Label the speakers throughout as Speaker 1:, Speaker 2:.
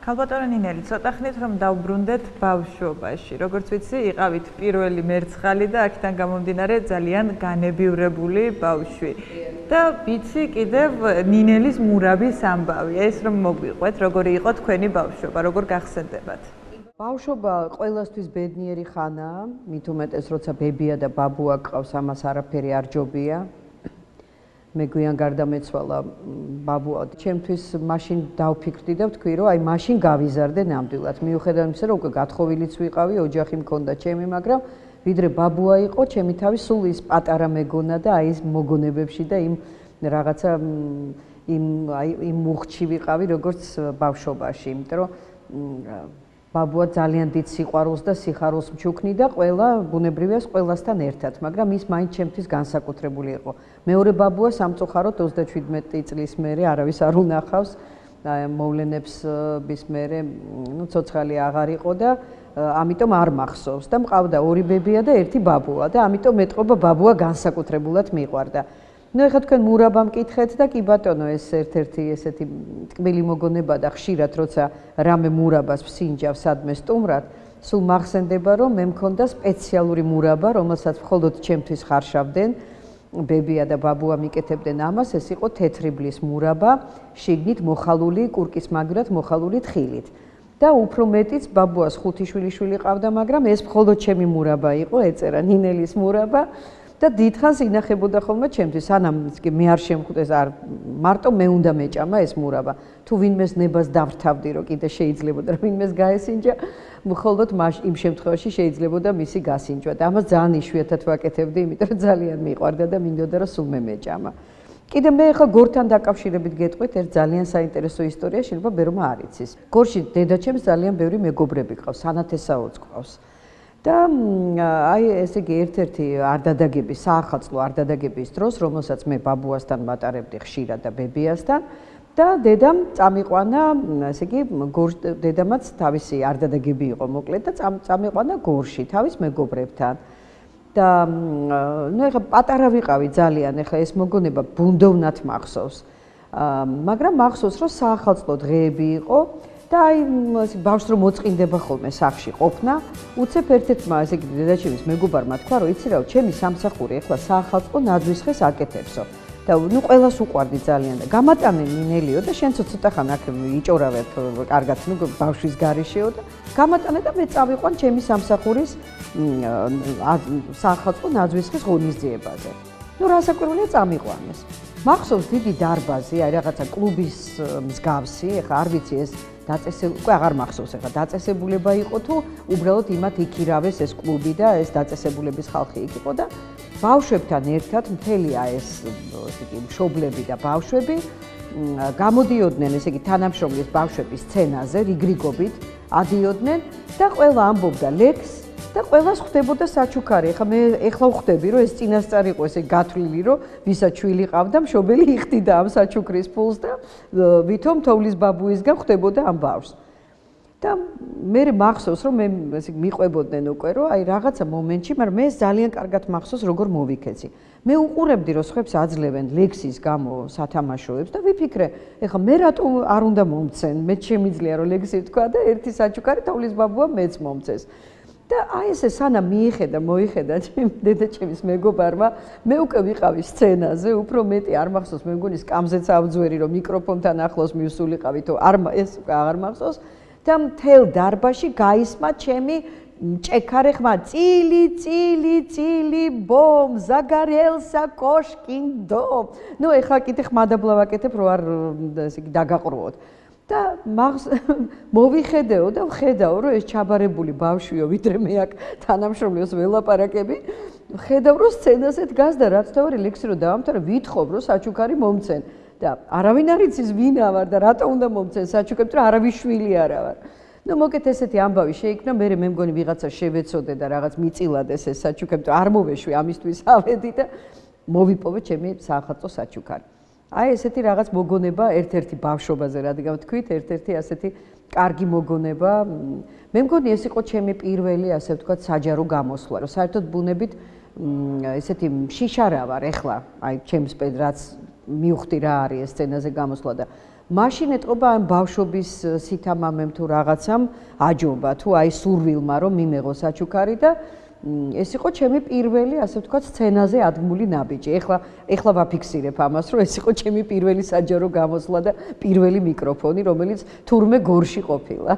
Speaker 1: ხალბატონო ნინელი, ცოტა ხნით რომ დავბრუნდეთ ბავშვობაში. როგორც ვიცი, იყავით პირველი მერცხალი და აქედან გამომდინარე ძალიან განებივრებული ბავშვი. და ვიცი კიდევ ნინელის მურაბის ამბავი. ეს რომ მოგვიყვეთ, როგორი იყო თქვენი ბავშვობა, როგორ გახსენდებათ?
Speaker 2: ბავშვობა ყველასთვის ბედნიერი ხანაა, მით უმეტეს როცა ბებია და ბაბუა გყავს, ამას არაფერი არ ჯობია. მე გვიან გარდამეცვალა ბაბუა. ჩემთვის მაშინ დავფიქრდი და ვთქვი, რომ აი მაშინ გავიზარდე ნამდვილად. მიუხედავად იმისა, რომ უკვე გათხოვილიც ვიყავი, ოჯახი მქონდა ჩემი, მაგრამ ვიდრე ბაბუა იყო, ჩემი თავი სულ ის პატარა მეგონა და აი ის მოგონებებში და იმ რაღაცა იმ მუხჩი ვიყავი, როგორც ბავშვობაში, იმიტომ რომ ბაბუა ძალიან დიდ სიყვარულს და სიხარულს მჩუქნი და ყველა ბუნებრივია ყველასთან ერთად, მაგრამ ის მაინც ჩემთვის განსაკუთრებული იყო. მეორე ბაბუა სამწუხაროდ 37 წლის მერე არავის არ უნახავს, მოვლენებს bis მერე, ცოცხალი აღარ იყო და ამიტომ არ მახსოვს და მყავდა ორი ბებია და ერთი ბაბუა და ამიტომ მეტყობა ბაბუა განსაკუთრებულად მიყვარდა. ეხლა თქვენ მურაბა მკითხეთ და კი ბატონო ეს ერთ-ერთი ესეთი ტკბილი მოგონება და ხშირად როცა რამე მურაბას ვსინჯავს სადმე სტუმრად, სულ მახსენდება რომ მე მქონდა სპეციალური მურაბა, რომელსაც მხოლოდ ჩემთვის ხარშავდნენ, ბებია და ბაბუა მიკეთებდნენ ამას, ეს იყო თეთრი ბლის მურაბა, შიგნით მოხალული, კურკის მაგივრად მოხალული თხილით. და უფრო მეტიც ბაბუას 5 შვილიშვილი ყავდა, მაგრამ ეს მხოლოდ ჩემი მურაბა იყო, ეწერა ნინელის მურაბა. და დიდხანს ინახებოდა ხოლმე ჩემთვის, სანამ მე არ შემხვდეს, არ მარტო მე უნდა მეჭამა ეს მურაბა. თუ ვინმეს ნებას დავრთავდი, რომ კიდე შეიძლებოდა რომ ვინმეს გაესინჯა, მხოლოდ იმ შემთხვევაში შეიძლებოდა მისი გასინჯვა. და ამას ძალიან იშვიათად ვაკეთებდი, იმიტომ რომ ძალიან მიყვარდა და მინდოდა რომ სულ მე მეჭამა. კიდე მე ახლა გორთან დაკავშირებით გეტყვით ერთ ძალიან საინტერესო ისტორია, შეიძლება ბერმა არ იცის. გორში დედაჩემს ძალიან ბევრი მეგობრები ყავს, სანათესაოც ყავს. და აი ესე იგი ერთ-ერთი არდადაგების, საახალწლო არდადაგების დროს, რომელსაც მე ბაბუასთან მატარებდი ხშირად და ბებიასთან და დედამ წამიყვანა, ესე იგი დედამაც თავისი არდადაგები იყო მოკლედ და წამიყვანა გორში თავის მეგობრებთან. და ეხლა პატარა ვიყავი ძალიან, ეხლა ეს მოგონება ბუნდოვნად მახსოვს. მაგრამ მახსოვს, რომ საახალწლო დღეები იყო და აი ბავშვს რომ მოწყინდება ხოლმე სახლში ყოფნა, უცებ ერთ-ერთმა ესე იგი დედაჩემის მეგობარმა თქვა, რომ იცი რა, ჩემი სამსახური ახლა საახალწლო ნაძვის აკეთებსო. და ნუ ყველას უყვარდი ძალიან და გამატანე ნინელიო და შენც ცოტა ხან აქ იჭორავე კარგად, ნუ ბავშვის გარეშეო და გამატანე და მე წავიყვან ჩემი სამსახურის საახალწლო ნაძვის ღონისძიებაზე. ნუ რასაკვირველია წამიყვანეს. მახსოვს დიდი დარბაზი, აი რაღაცა კლუბის მსგავსი, ეხლა არ ვიცი ეს უკვე აღარ მახსოვს ეხლა დაწესებულება იყო თუ უბრალოდ იმათ იქირავეს ეს კლუბი და ეს დაწესებულების ხალხი იქ იყო და ბავშვებთან ერთად მთელია ეს ესე იგი მშობლები და ბავშვები გამოდიოდნენ ესე იგი თანამშრომლის ბავშვების სცენაზე რიგრიგობით ადიოდნენ და ყველა ამბობდა ლექს და ყველას ხვდებოდა საჩუქარი. მე ეხლა ვხვდები რომ ეს წინასწარ იყო ესე გათვლილი რომ ვისაც შვილი ყავდა მშობელი იხდიდა ამ საჩუქრის ფულს და ვითომ თოვლის ბაბუისგან ხვდებოდა ამ ბავშვს. და მე მახსოვს რომ მე ესე მიყვებოდნენ უკვე რომ აი რაღაცა მომენტში, მაგრამ მე ძალიან კარგად მახსოვს როგორ მოვიქეცი. მე უყურებდი რომ სხვებს აძლევენ ლექსის გამო სათამაშოებს და ვიფიქრე, ეხლა მე რატომ არ უნდა მომცენ? მე შემიძლია რომ ლექსი ვთქვა და ერთი საჩუქარი თოვლის ბაბუა მეც მომცეს. და აი ესე სანამ მოიხედა დედაჩემის მეგობარმა, მე უკვე ვიყავი სცენაზე, უფრო მეტი არ მახსოვს, მე მგონი სკამზეც ავძვერი, რომ მიკროფონთან ახლოს მივსულიყავი, თუ ეს აღარ მახსოვს და მთელ დარბაზში გაისმა ჩემი მჭექარე ხმა, წილი ბომ, ზაგარელსა კოშკინდო. ნუ ეხლა კიდე ხმადაბლა ვაკეთებ, რომ არ ესე იგი დაგაყრუოთ. და მოვიხედეო და ვხედაო რომ ეს ჩაბარებული ბავშვიო, ვიდრე მე აქ თანამშრომლებს ველაპარაკები, ვხედავ რომ სცენაზე დგას და რაც თავი ლექსი რომ დავამთავრე, ვითხოვ რომ საჩუქარი მომცენ და არავინ არ იცის ვინა ვარ და რატო უნდა მომცენ საჩუქარი, რომ არავის შვილი არა ვარ. ნუ მოკეთ ესეთი ამბავი შეიქმნა, მე მგონი ვიღაცა შევეცოდე და რაღაც მიწილადეს ეს საჩუქარი, რომ არ მოვეშვი ამისთვის ავედი და მოვიპოვე ჩემი საახალწლო საჩუქარი. აი ესეთი რაღაც მოგონება ერთ-ერთი ბავშვობაზე, რადგან ვთქვით, ერთ-ერთი ასეთი კარგი მოგონება. მე მგონი ეს იყო ჩემი პირველი, ასე ვთქვათ, საჯარო გამოსვლა, რომ საერთოდ ბუნებით ესეთი შიშარა ვარ ეხლა, აი ჩემს რაც მივხვდი რა არის ეს სცენაზე გამოსვლა და მაშინ ეტყობა ამ ბავშვობის სითამამემ თუ რაღაცამ აჯობა თუ აი სურვილმა რომ მიმეღო საჩუქარი და ეს იყო ჩემი პირველი, ასე ვთქვათ, სცენაზე ადგმული ნაბიჯი. ეხლა ვაფიქსირებ ამას, რომ ეს იყო ჩემი პირველი საჯარო გამოსვლა და პირველი მიკროფონი, რომელიც თურმე გორში ყოფილა.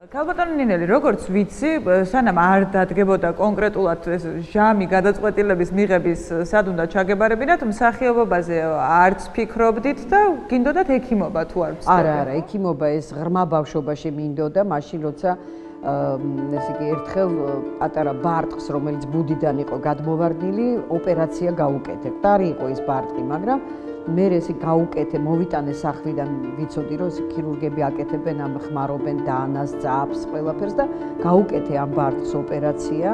Speaker 1: ქალბატონი ნინელი, როგორც ვიცი, სანამ არ დადგებოდა კონკრეტულად ეს ჟამი გადაწყვეტილების მიღების სად უნდა ჩაგებარებინათ, მსახიობობაზე არც ფიქრობდით და გინდოდათ ექიმობა თუ არ ვცდები?
Speaker 2: არა, ექიმობა ეს ღრმა ბავშვობაში მინდოდა, მაშინ როცა ესე იგი ერთხელ პატარა ბარტყს, რომელიც ბუდიდან იყო გადმოვარდნილი, ოპერაცია გაუკეთე. მკვდარი იყო ის ბარტყი, მაგრამ მე ესე გაუკეთე, მოვიტანე სახლიდან, ვიცოდი რომ ეს ქირურგები აკეთებენ ამ ხმარობენ დაანას, ძაფს, ყველაფერს და გაუკეთე ამ ბარტყს ოპერაცია.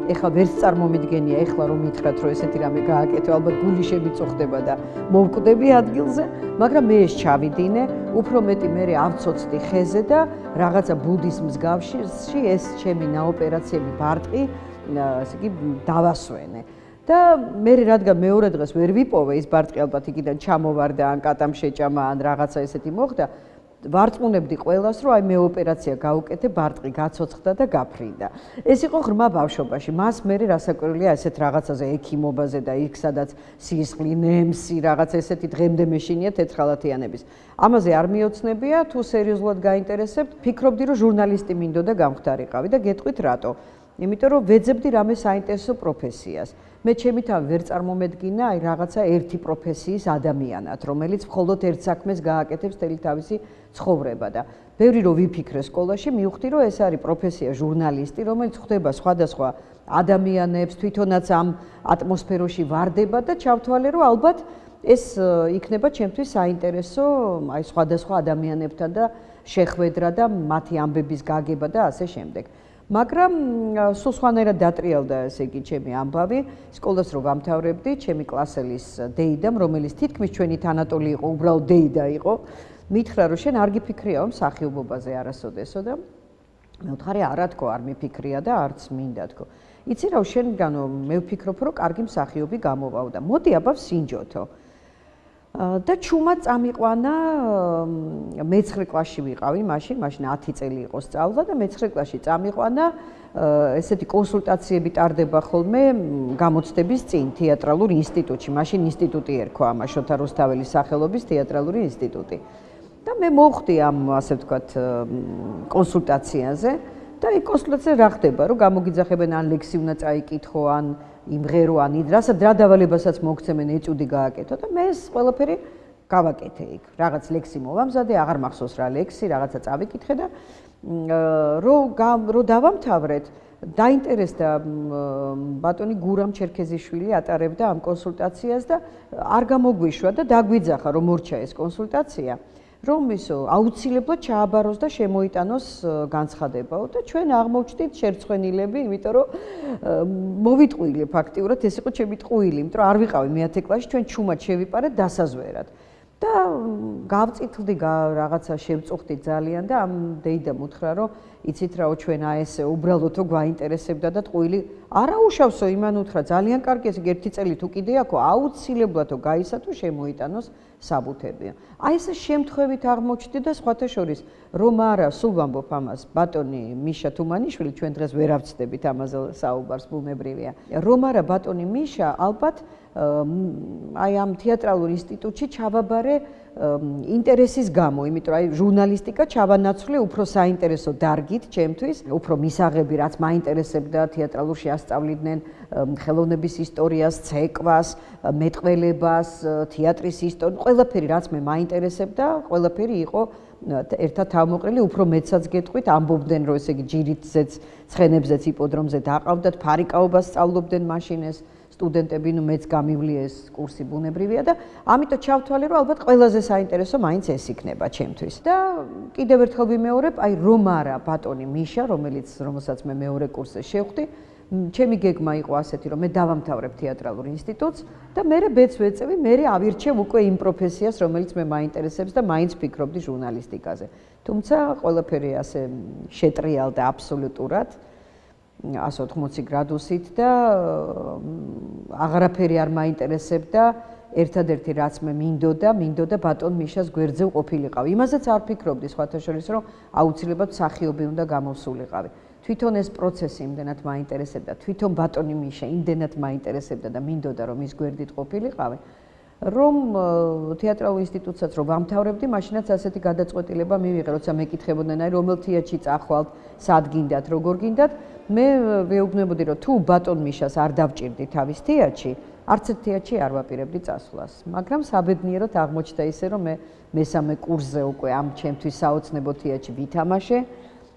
Speaker 2: ეხლა ვერც წარმომიდგენია, ეხლა რომ მითხრათ, რომ ესეთი რამე გააკეთე, ალბათ გული შემიწოხდება და მოვკვდები ადგილზე, მაგრამ მე ეს ჩავიდინე, უფრო მეტი მე ავცოცდი ხეზე და რაღაცა ბუდის მსგავსი ეს ჩემი ნაოპერაციები ბარტყი, ასე იგი დავასვენე. და მე რადგან მეორე დღეს ვერ ვიპოვე ის ბარტყი ალბათ იქიდან ჩამოვარდა ან კატამ შეჭამა ან რაღაცა ესეთი მოხდა, ვარწმუნებდი ყველას, რომ აი მე ოპერაცია გაუკეთე, ბარტყი გაცოცხლდა და გაფრინდა. ეს იყო ღრმა ბავშვობაში. მას მე რასაკვირველია ესეთ რაღაცაზე ექიმობაზე და იქ სადაც სისხლი, ნემსი, რაღაც ესეთი დღემდე მეშინია თეცხალათიანების. ამაზე არ მიოცნებია, თუ სერიოზულად გაინტერესებთ, ფიქრობდი რომ ჟურნალისტი მინდოდა გამხდარიყავი და გეტყვით რატო? იმიტომ რომ ვეძებდი რამე საინტერესო პროფესიას. მე ჩემი თავი ვერ წარმომედგინა აი რაღაცა ერთი პროფესიის ადამიანად, რომელიც მხოლოდ ერთ საქმეს გააკეთებს მთელი თავისი ცხოვრება და ბევრი რომ ვიფიქრე სკოლაში, მივხვდი რომ ეს არის პროფესია ჟურნალისტი, რომელიც ხვდება სხვადასხვა ადამიანებს, თვითონაც ამ ატმოსფეროში ვარდება და ჩავთვალე რომ ალბათ ეს იქნება ჩემთვის საინტერესო აი სხვადასხვა ადამიანებთან და შეხვედრა და მათი ამბების გაგება და ასე შემდეგ. მაგრამ სულ სხვანაირად დატრიალდა ესე იგი ჩემი ამბავი სკოლას რო გამთავრებდი ჩემი კლასელის დეიდამ რომელიც თითქმის ჩვენი თანატოლი იყო უბრალოდ დეიდა იყო მითხრა რომ შენ არ გიფიქრიაო მსახიობობაზე არასოდესო და მე ვთხარი არა თქო არ მიფიქრია და არც მინდა თქო იცი რა შენგანო მე ვფიქრობ რომ კარგი მსახიობი გამოვაო და მოდი აბა ვსინჯოთო და ჩუმად წამიყვანა მე-9 კლასში ვიყავი მაშინ 10 წელი იყო სწავლა და მე-9 კლასში წამიყვანა ესეთი კონსულტაციები ტარდება ხოლმე გამოცდების წინ თეატრალურ ინსტიტუტში მაშინ ინსტიტუტი ერქვა ამას შოთა რუსთაველის სახელობის თეატრალური ინსტიტუტი და მე მოვხდი ამ ასე ვთქვათ კონსულტაციაზე და იქ კონსულტაცია რა ხდება რომ გამოგიძახებენ ან ლექსი უნდა წაიკითხო ან იმღერო ან რასაც რა დავალებასაც მოგცემენ ეწუდი გააკეთო და მე ეს ყველაფერი გავაკეთე იქ რაღაც ლექსი მოვამზადე აღარ მახსოვს რა ლექსი რაღაცა წავიკითხე და რო დავამთავრეთ დაინტერესდა ბატონი გურამ ჩერქეზიშვილი ატარებდა ამ კონსულტაციას და არ გამოგვიშვა და დაგვიძახა რომ მორჩა ეს კონსულტაცია რომ ისო აუცილებლად ჩააბაროს და შემოიტანოს განცხადებაო და ჩვენ აღმოჩნდით შერცხვენილები, იმიტომ რომ მოვიტყუილე ფაქტიურად ეს იყო ჩემი ტყუილი, იმიტომ რომ არ ვიყავი მე-10 კლასში, ჩვენ ჩუმად შევიპარეთ დასაზვერად. და გავწითლდი რაღაცა შევწუხდი ძალიან და ამ დეიდამ უთხრა რომ იცით რაო ჩვენ აესე უბრალოდო გვაინტერესებდა და ტყუილი არა უშავსო იმან უთხრა ძალიან კარგი ეს ერთი წელი თუ კიდე აქო აუცილებლადო გაისა თუ შემოიტანოს საბუთები. აი ეს შემთხვევით აღმოჩნდი და სხვათა შორის რომ არა სულ ვამბობ ამას ბატონი მიშა თუმანიშვილი ჩვენ დღეს ვერ ავწდებით ამაზე საუბარს ბუნებრივია. რომ არა ბატონი მიშა ალბათ აი ამ თეატრალურ ინსტიტუტში ჩავაბარე ინტერესის გამო, იმიტომ რომ აი ჟურნალისტიკა ჩავანაცვლე უფრო საინტერესო დარგით ჩემთვის, უფრო მისაღები რაც მაინტერესებდა თეატრალურში ასწავლიდნენ ხელოვნების ისტორიას, ცეკვას, მეტყველებას, თეატრის ისტორიას, ყველაფერი რაც მე მაინტერესებდა, ყველაფერი იყო ერთად თავმოყრილი, უფრო მეცაც გეტყვით, ამბობდნენ რომ ესე იგი ჯირითზეც, ცხენებზეც იპოდრომზე დაყავდათ, ფარიკაობას სწავლობდნენ მაშინ ეს სტუდენტები, ნუ მეც გამივლი ეს კურსი ბუნებრივია და ამიტომ ჩავთვალე რომ ალბათ ყველაზე საინტერესო მაინც ეს იქნება ჩემთვის. და კიდევ ერთხელ ვიმეორებ, აი რომ არა ბატონი მიშა, რომელსაც მე მეორე კურსზე შევხვდი, ჩემი გეგმა იყო ასეთი, რომ მე დავამთავრებ თეატრალურ ინსტიტუტს და მე ბედს ვეწევი, მე ავირჩევ უკვე იმ პროფესიას, რომელიც მე მაინტერესებს და მაინც ფიქრობდი ჟურნალისტიკაზე. თუმცა ყველაფერი ასე შეტრიალდა აბსოლუტურად 180 გრადუსით და აღარაფერი არ მაინტერესებდა ერთადერთი რაც მე მინდოდა ბატონ მიშას გვერდზე ყოფილიყავი. იმასაც არ ფიქრობდი სხვათა შორის, რომ აუცილებლად მსახიობი უნდა გამოსულიყავი. თვითონ ეს პროცესი იმდენად მაინტერესებდა, თვითონ ბატონი მიშა იმდენად მაინტერესებდა და მინდოდა რომ ის გვერდით ყოფილიყავი, რომ თეატრალურ ინსტიტუტსაც რო ვამთავრებდი, მაშინაც ასეთი გადაწყვეტილება მივიღე, როცა მეკითხებოდნენ, აი რომელ თეატრში წახვალთ, სად გინდათ, როგორ გინდათ, მე ვეუბნებოდი, რომ თუ ბატონ მიშას არ დავჭირდი თავის თეატრში, არც ერთ თეატრში არ ვაპირებდი წასვლას. მაგრამ საბედნიეროდ აღმოჩნდა ისე, რომ მე მესამე კურსზე უკვე ამ ჩემთვის საოცნებო თეატრში ვითამაშე.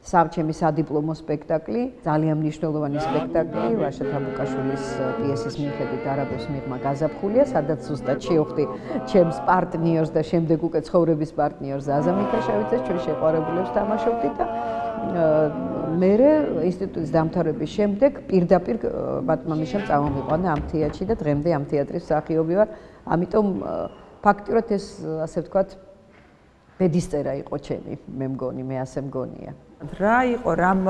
Speaker 2: სამჩემი სადიპლომო სპექტაკლი, ძალიან მნიშვნელოვანი სპექტაკლი, ვაშა თაბუკაშვილის პიესის მიხედვით არაბებს მიღმა გაზაფხულია, სადაც ზუსტად შევხვდი ჩემს პარტნიორს და შემდეგ უკვე ცხოვრების პარტნიორს ზაზა მიქაშევიძეს, ჩვენ შეყვარებულებს თამაშობდით და მე ინსტიტუტის დამთავრების შემდეგ პირდაპირ ბატონმა მიშამ წამომიყვანა ამ თეატრში და დღემდე ამ თეატრის მსახიობი ვარ. ამიტომ ფაქტიურად ეს ასე ვთქვათ ბედისწერა იყო ჩემი, მე მგონი, მე ასე მგონია.
Speaker 1: რა იყო, რამ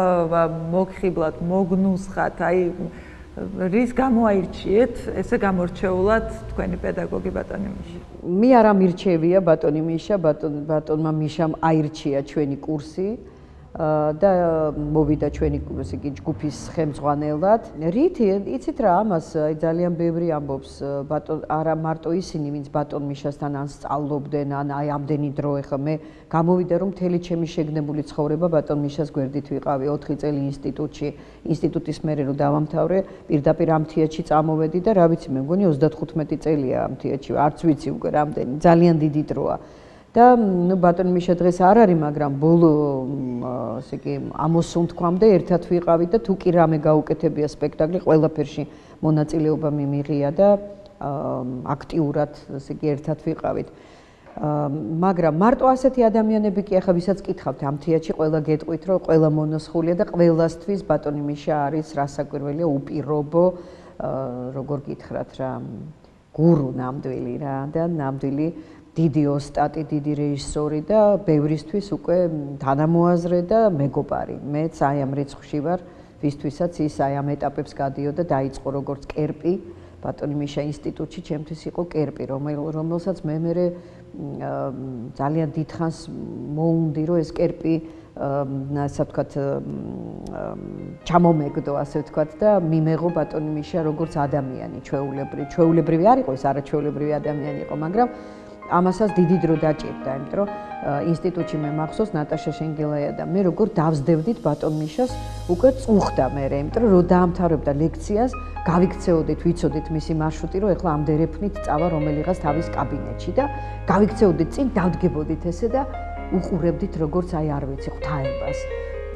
Speaker 1: მოგხიბლად, მოგნუსხათ, აი რის გამო აირჩიეთ ესე გამორჩეულად თქვენი პედაგოგი ბატონი მიშა?
Speaker 2: მე არ ამირჩევია ბატონი მიშა, ბატონმა მიშამ აირჩია ჩვენი კურსი და მოვიდა ჩვენი კურსი ჯგუფის ხელმძღვანელად. რით იცით რა, ამას ძალიან ბევრი ამბობს, არა მარტო ისინი, ვინც ბატონ მიშასთან ან სწავლობდნენ, ან აი ამდენი დრო ეხლა მე გამოვიდა რომ მთელი ჩემი შეგნებული ცხოვრება ბატონ მიშას გვერდით ვიყავი 4 წელი ინსტიტუტში, ინსტიტუტის მერე რომ დავამთავრე, პირდაპირ ამ თეატრში წამოვედი და რა ვიცი, მე მგონი 35 წელია ამ თეატრში, არც ვიცი უკვე რამდენი, ძალიან დიდი დროა. და ბატონ მიშა დღეს არ არის, მაგრამ ბოლო ასე იგი ამოსუნთქვამდე ერთად ვიყავით და თუ კი რამე გაუკეთებია სპექტაკლი, ყველაფერში მონაწილეობა მიმიღია და აქტიურად ასე იგი ერთად ვიყავით. მაგრამ მარტო ასეთი ადამიანები კი ახლა ვისაც კითხავთ ამ თეატრში, ყველა გეტყვით, რომ ყველა მონოსხულია და ყველასთვის ბატონი მიშა არის რასაკვირველია, უპირობო, როგორ გითხრათ რა, გურუ ნამდვილი რა და ნამდვილი დიდი ოსტატი, დიდი რეჟისორი და ბევრისთვის უკვე თანამოაზრე და მეგობარი. მეც აი ამ რიცხვში ვარ, ვისთვისაც ის აი ამ ეტაპებს გადიოდა, დაიწყო როგორც კერპი, ბატონი მიშა ინსტიტუტში ჩემთვის იყო კერპი, რომელსაც მე ძალიან დიდხანს მოუნდი, რომ ეს კერპი ასე ვთქვათ ჩამომეგდო, ასე ვთქვათ და მიმეღო ბატონი მიშა როგორც ადამიანი, ჩვეულებრივი არ იყო, ეს არაჩვეულებრივი ადამიანი იყო, მაგრამ ამასაც დიდი დრო დაჭირდა, იმიტომ რომ ინსტიტუტში მე მახსოვს ნატაშა შენგელაია და მე როგორ დავსდევდით ბატონ მიშას, უკვე წუხდა მე, იმიტომ რომ დაამთავრებდა ლექციას, გავიქცეოდით, ვიცოდით მისი მარშრუტი, რომ ეხლა ამდერეფნით წავა რომელიღაც თავის კაბინეტში და გავიქცეოდით წინ, დავდგებოდით ესე და უყურებდით როგორც აი არ ვიცი ღვთაებას.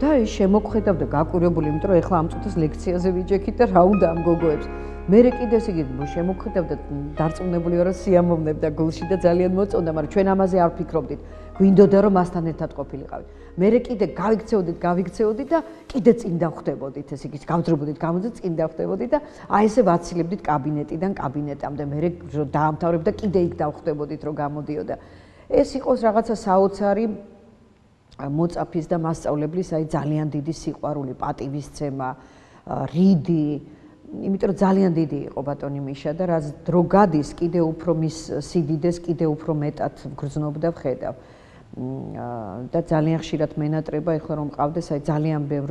Speaker 2: და ის შემოგხედავდა გაკვირვებული, იმიტომ რომ ეხლა ამ წუთას ლექციაზე ვიჯექით და რა უნდა ამ გოგოებს. მერე კიდე ესე იგი შემოგხედავდა დარწმუნებული ვარ, რომ სიამოვნებდა გულში და ძალიან მოწონდა, მაგრამ ჩვენ ამაზე არ ვფიქრობდით. გვინდოდა რომ მასთან ერთად ყოფილიყავით. მერე კიდე გავიქცეოდით და კიდე წინ დავხვდებოდით, ესე იგი გავძრებოდით გამოძე წინ დავხვდებოდით და აი ესე ვაცილებდით კაბინეტიდან კაბინეტამდე. მერე დაამთავრებდა კიდე იქ დავხვდებოდით რომ გამოდიოდა. ეს იყოს რაღაცა საოცარი მოწაფის და მასწავლებლის აი ძალიან დიდი სიყვარული, პატივისცემა, რიდი, იმიტომ რომ ძალიან დიდი იყო ბატონი მიშა და რაც დრო გადის, კიდე უფრო მის სიდიდეს კიდე უფრო მეტად გრძნობ და ვხედავ. და ძალიან ხშირად მენატრება ეხლა რომ მყავდეს, აი ძალიან ბევრ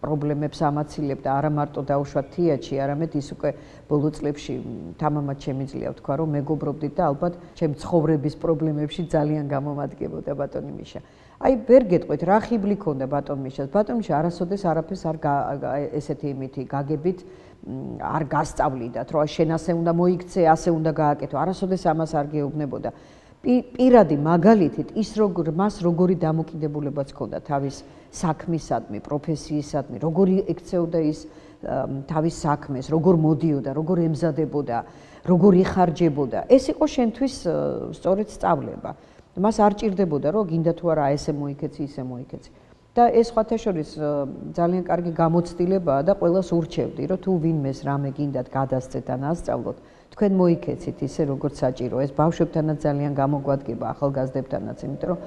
Speaker 2: პრობლემებს ამაცილებდა, არა მარტო დაუშვათ თეატრში, არამედ ის უკვე ბოლო წლებში თამამად შემიძლია ვთქვა, რომ მეგობრობდით და ალბათ ჩემ ცხოვრების პრობლემებში ძალიან გამომადგებოდა ბატონი მიშა. აი ვერ გეტყვით რა ხიბლი ქონდა ბატონ მიშას. ბატონ მიშა არასოდეს არაფერს არ ესეთი იმითი გაგებით არ გასწავლიდათ, რომ შენ ასე უნდა მოიქცე, ასე უნდა გააკეთო. არასოდეს ამას არ გეუბნებოდა. პირადი მაგალითით ის მას როგორი დამოკიდებულებაც ჰქონდა თავის საქმისადმი, პროფესიისადმი, როგორი ექცეოდა ის თავის საქმეს, როგორ მოდიოდა, როგორ ემზადებოდა, როგორ იხარჯებოდა. ეს იყო შენთვის სწორედ სწავლება. მას არ ჭირდებოდა, რომ გინდა თუ არა ესე მოიქეცი, ისე მოიქეცი. და ეს სხვათა შორის ძალიან კარგი გამოცდილებაა და ყველას ურჩევდი, რომ თუ ვინმეს რამე გინდათ გადასცეთ ან ასწავლოთ, თქვენ მოიქეცით ისე როგორც საჭირო. ეს ბავშვებთანაც ძალიან გამოგვადგება, ახალგაზრდებთანაც, იმიტომ რომ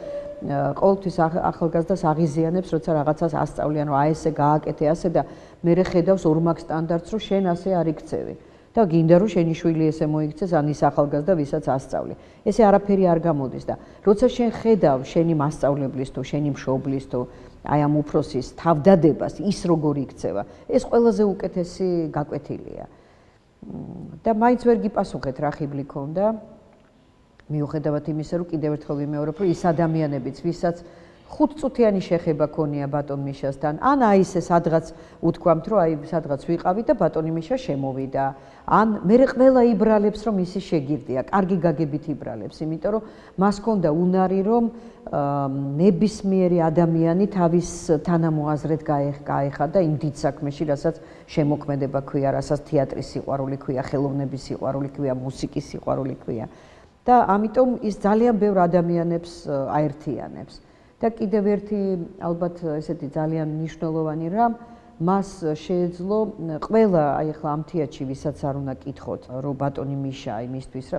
Speaker 2: ყოველთვის ახალგაზრდას აღიზიანებს, როცა რაღაცას ასწავლიან, რომ აი ესე გააკეთე ასე და მერე ხედავს ორმაგ სტანდარტს, რომ შენ ასე არ იქცევი. და გინდა რომ შენი შვილი ესე მოიქცეს ან ის ახალგაზრდა ვისაც ასწავლი. ესე არაფერი არ გამოდის და როცა შენ ხედავ შენი მასწავლებლის თუ შენი მშობლის თუ აი ამ უფროსის თავდადებას ის როგორ იქცევა, ეს ყველაზე უკეთესი გაკვეთილია. და მაინც ვერ გიპასუხეთ რა ხიბლი ქონდა. მიუხედავად იმისა, რომ კიდევ ერთხელ ვიმეორებ, რომ ის ადამიანებიც, ვისაც 5 წუთიანი შეხება ქონია ბატონ მიშასთან, ან აი ესე სადღაც უთქვამთ, რომ აი სადღაც ვიყავით და ბატონი მიშა შემოვიდა, ან მე ყველა იბრალებს, რომ ისი შეგირდია, კარგი გაგებით იბრალებს, იმიტომ რომ მას ჰქონდა უნარი, რომ ნებისმიერი ადამიანი თავის თანამოაზრედ გაეხადა იმ დიდ საქმეში, რასაც შემოქმედება ქვია, რასაც თეატრის სიყვარული ქვია, ხელოვნების სიყვარული ქვია, მუსიკის სიყვარული ქვია. და ამიტომ ის ძალიან ბევრ ადამიანებს აერთიანებს. და კიდევ ერთი ალბათ ესეთი ძალიან მნიშვნელოვანი რამ მას შეეძლო ყველა აი ახლა ამ თეატრში ვისაც არ უნდა კითხოთ რომ ბატონი მიშა იმისთვის რა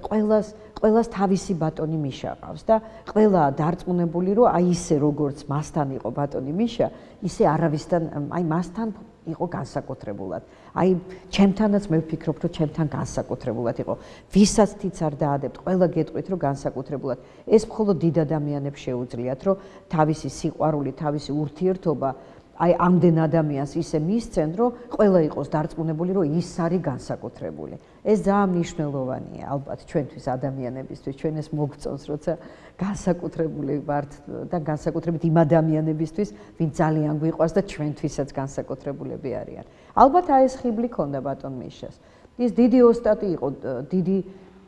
Speaker 2: ყველას თავისი ბატონი მიშა ყავს და ყველა დარწმუნებული რომ აი ისე როგორც მასთან იყო ბატონი მიშა ისე არავისთან აი მასთან იყო განსაკუთრებულად. აი ჩემთანაც მე ვფიქრობ რომ ჩემთან განსაკუთრებულად იყო. ვისაც თიც არ დაადებთ, ყველა გეტყვით რომ განსაკუთრებულად. ეს მხოლოდ დიდ ადამიანებს შეუძლიათ რომ თავისი სიყვარული, თავისი ურთიერთობა აი ამდენ ადამიანს ისე მისცენ, რომ ყველა იყოს დარწმუნებული, რომ ის არის განსაკუთრებული. ეს ძალიან მნიშვნელოვანია ალბათ ჩვენთვის ადამიანებისთვის, ჩვენ ეს მოგწონს, როცა განსაკუთრებული ვართ და განსაკუთრებით იმ ადამიანებისთვის, ვინც ძალიან გვიყვარს და ჩვენთვისაც განსაკუთრებულები არიან. ალბათ აი ეს ხიბლი ქონდა ბატონ მიშას. ის დიდი ოსტატი იყო, დიდი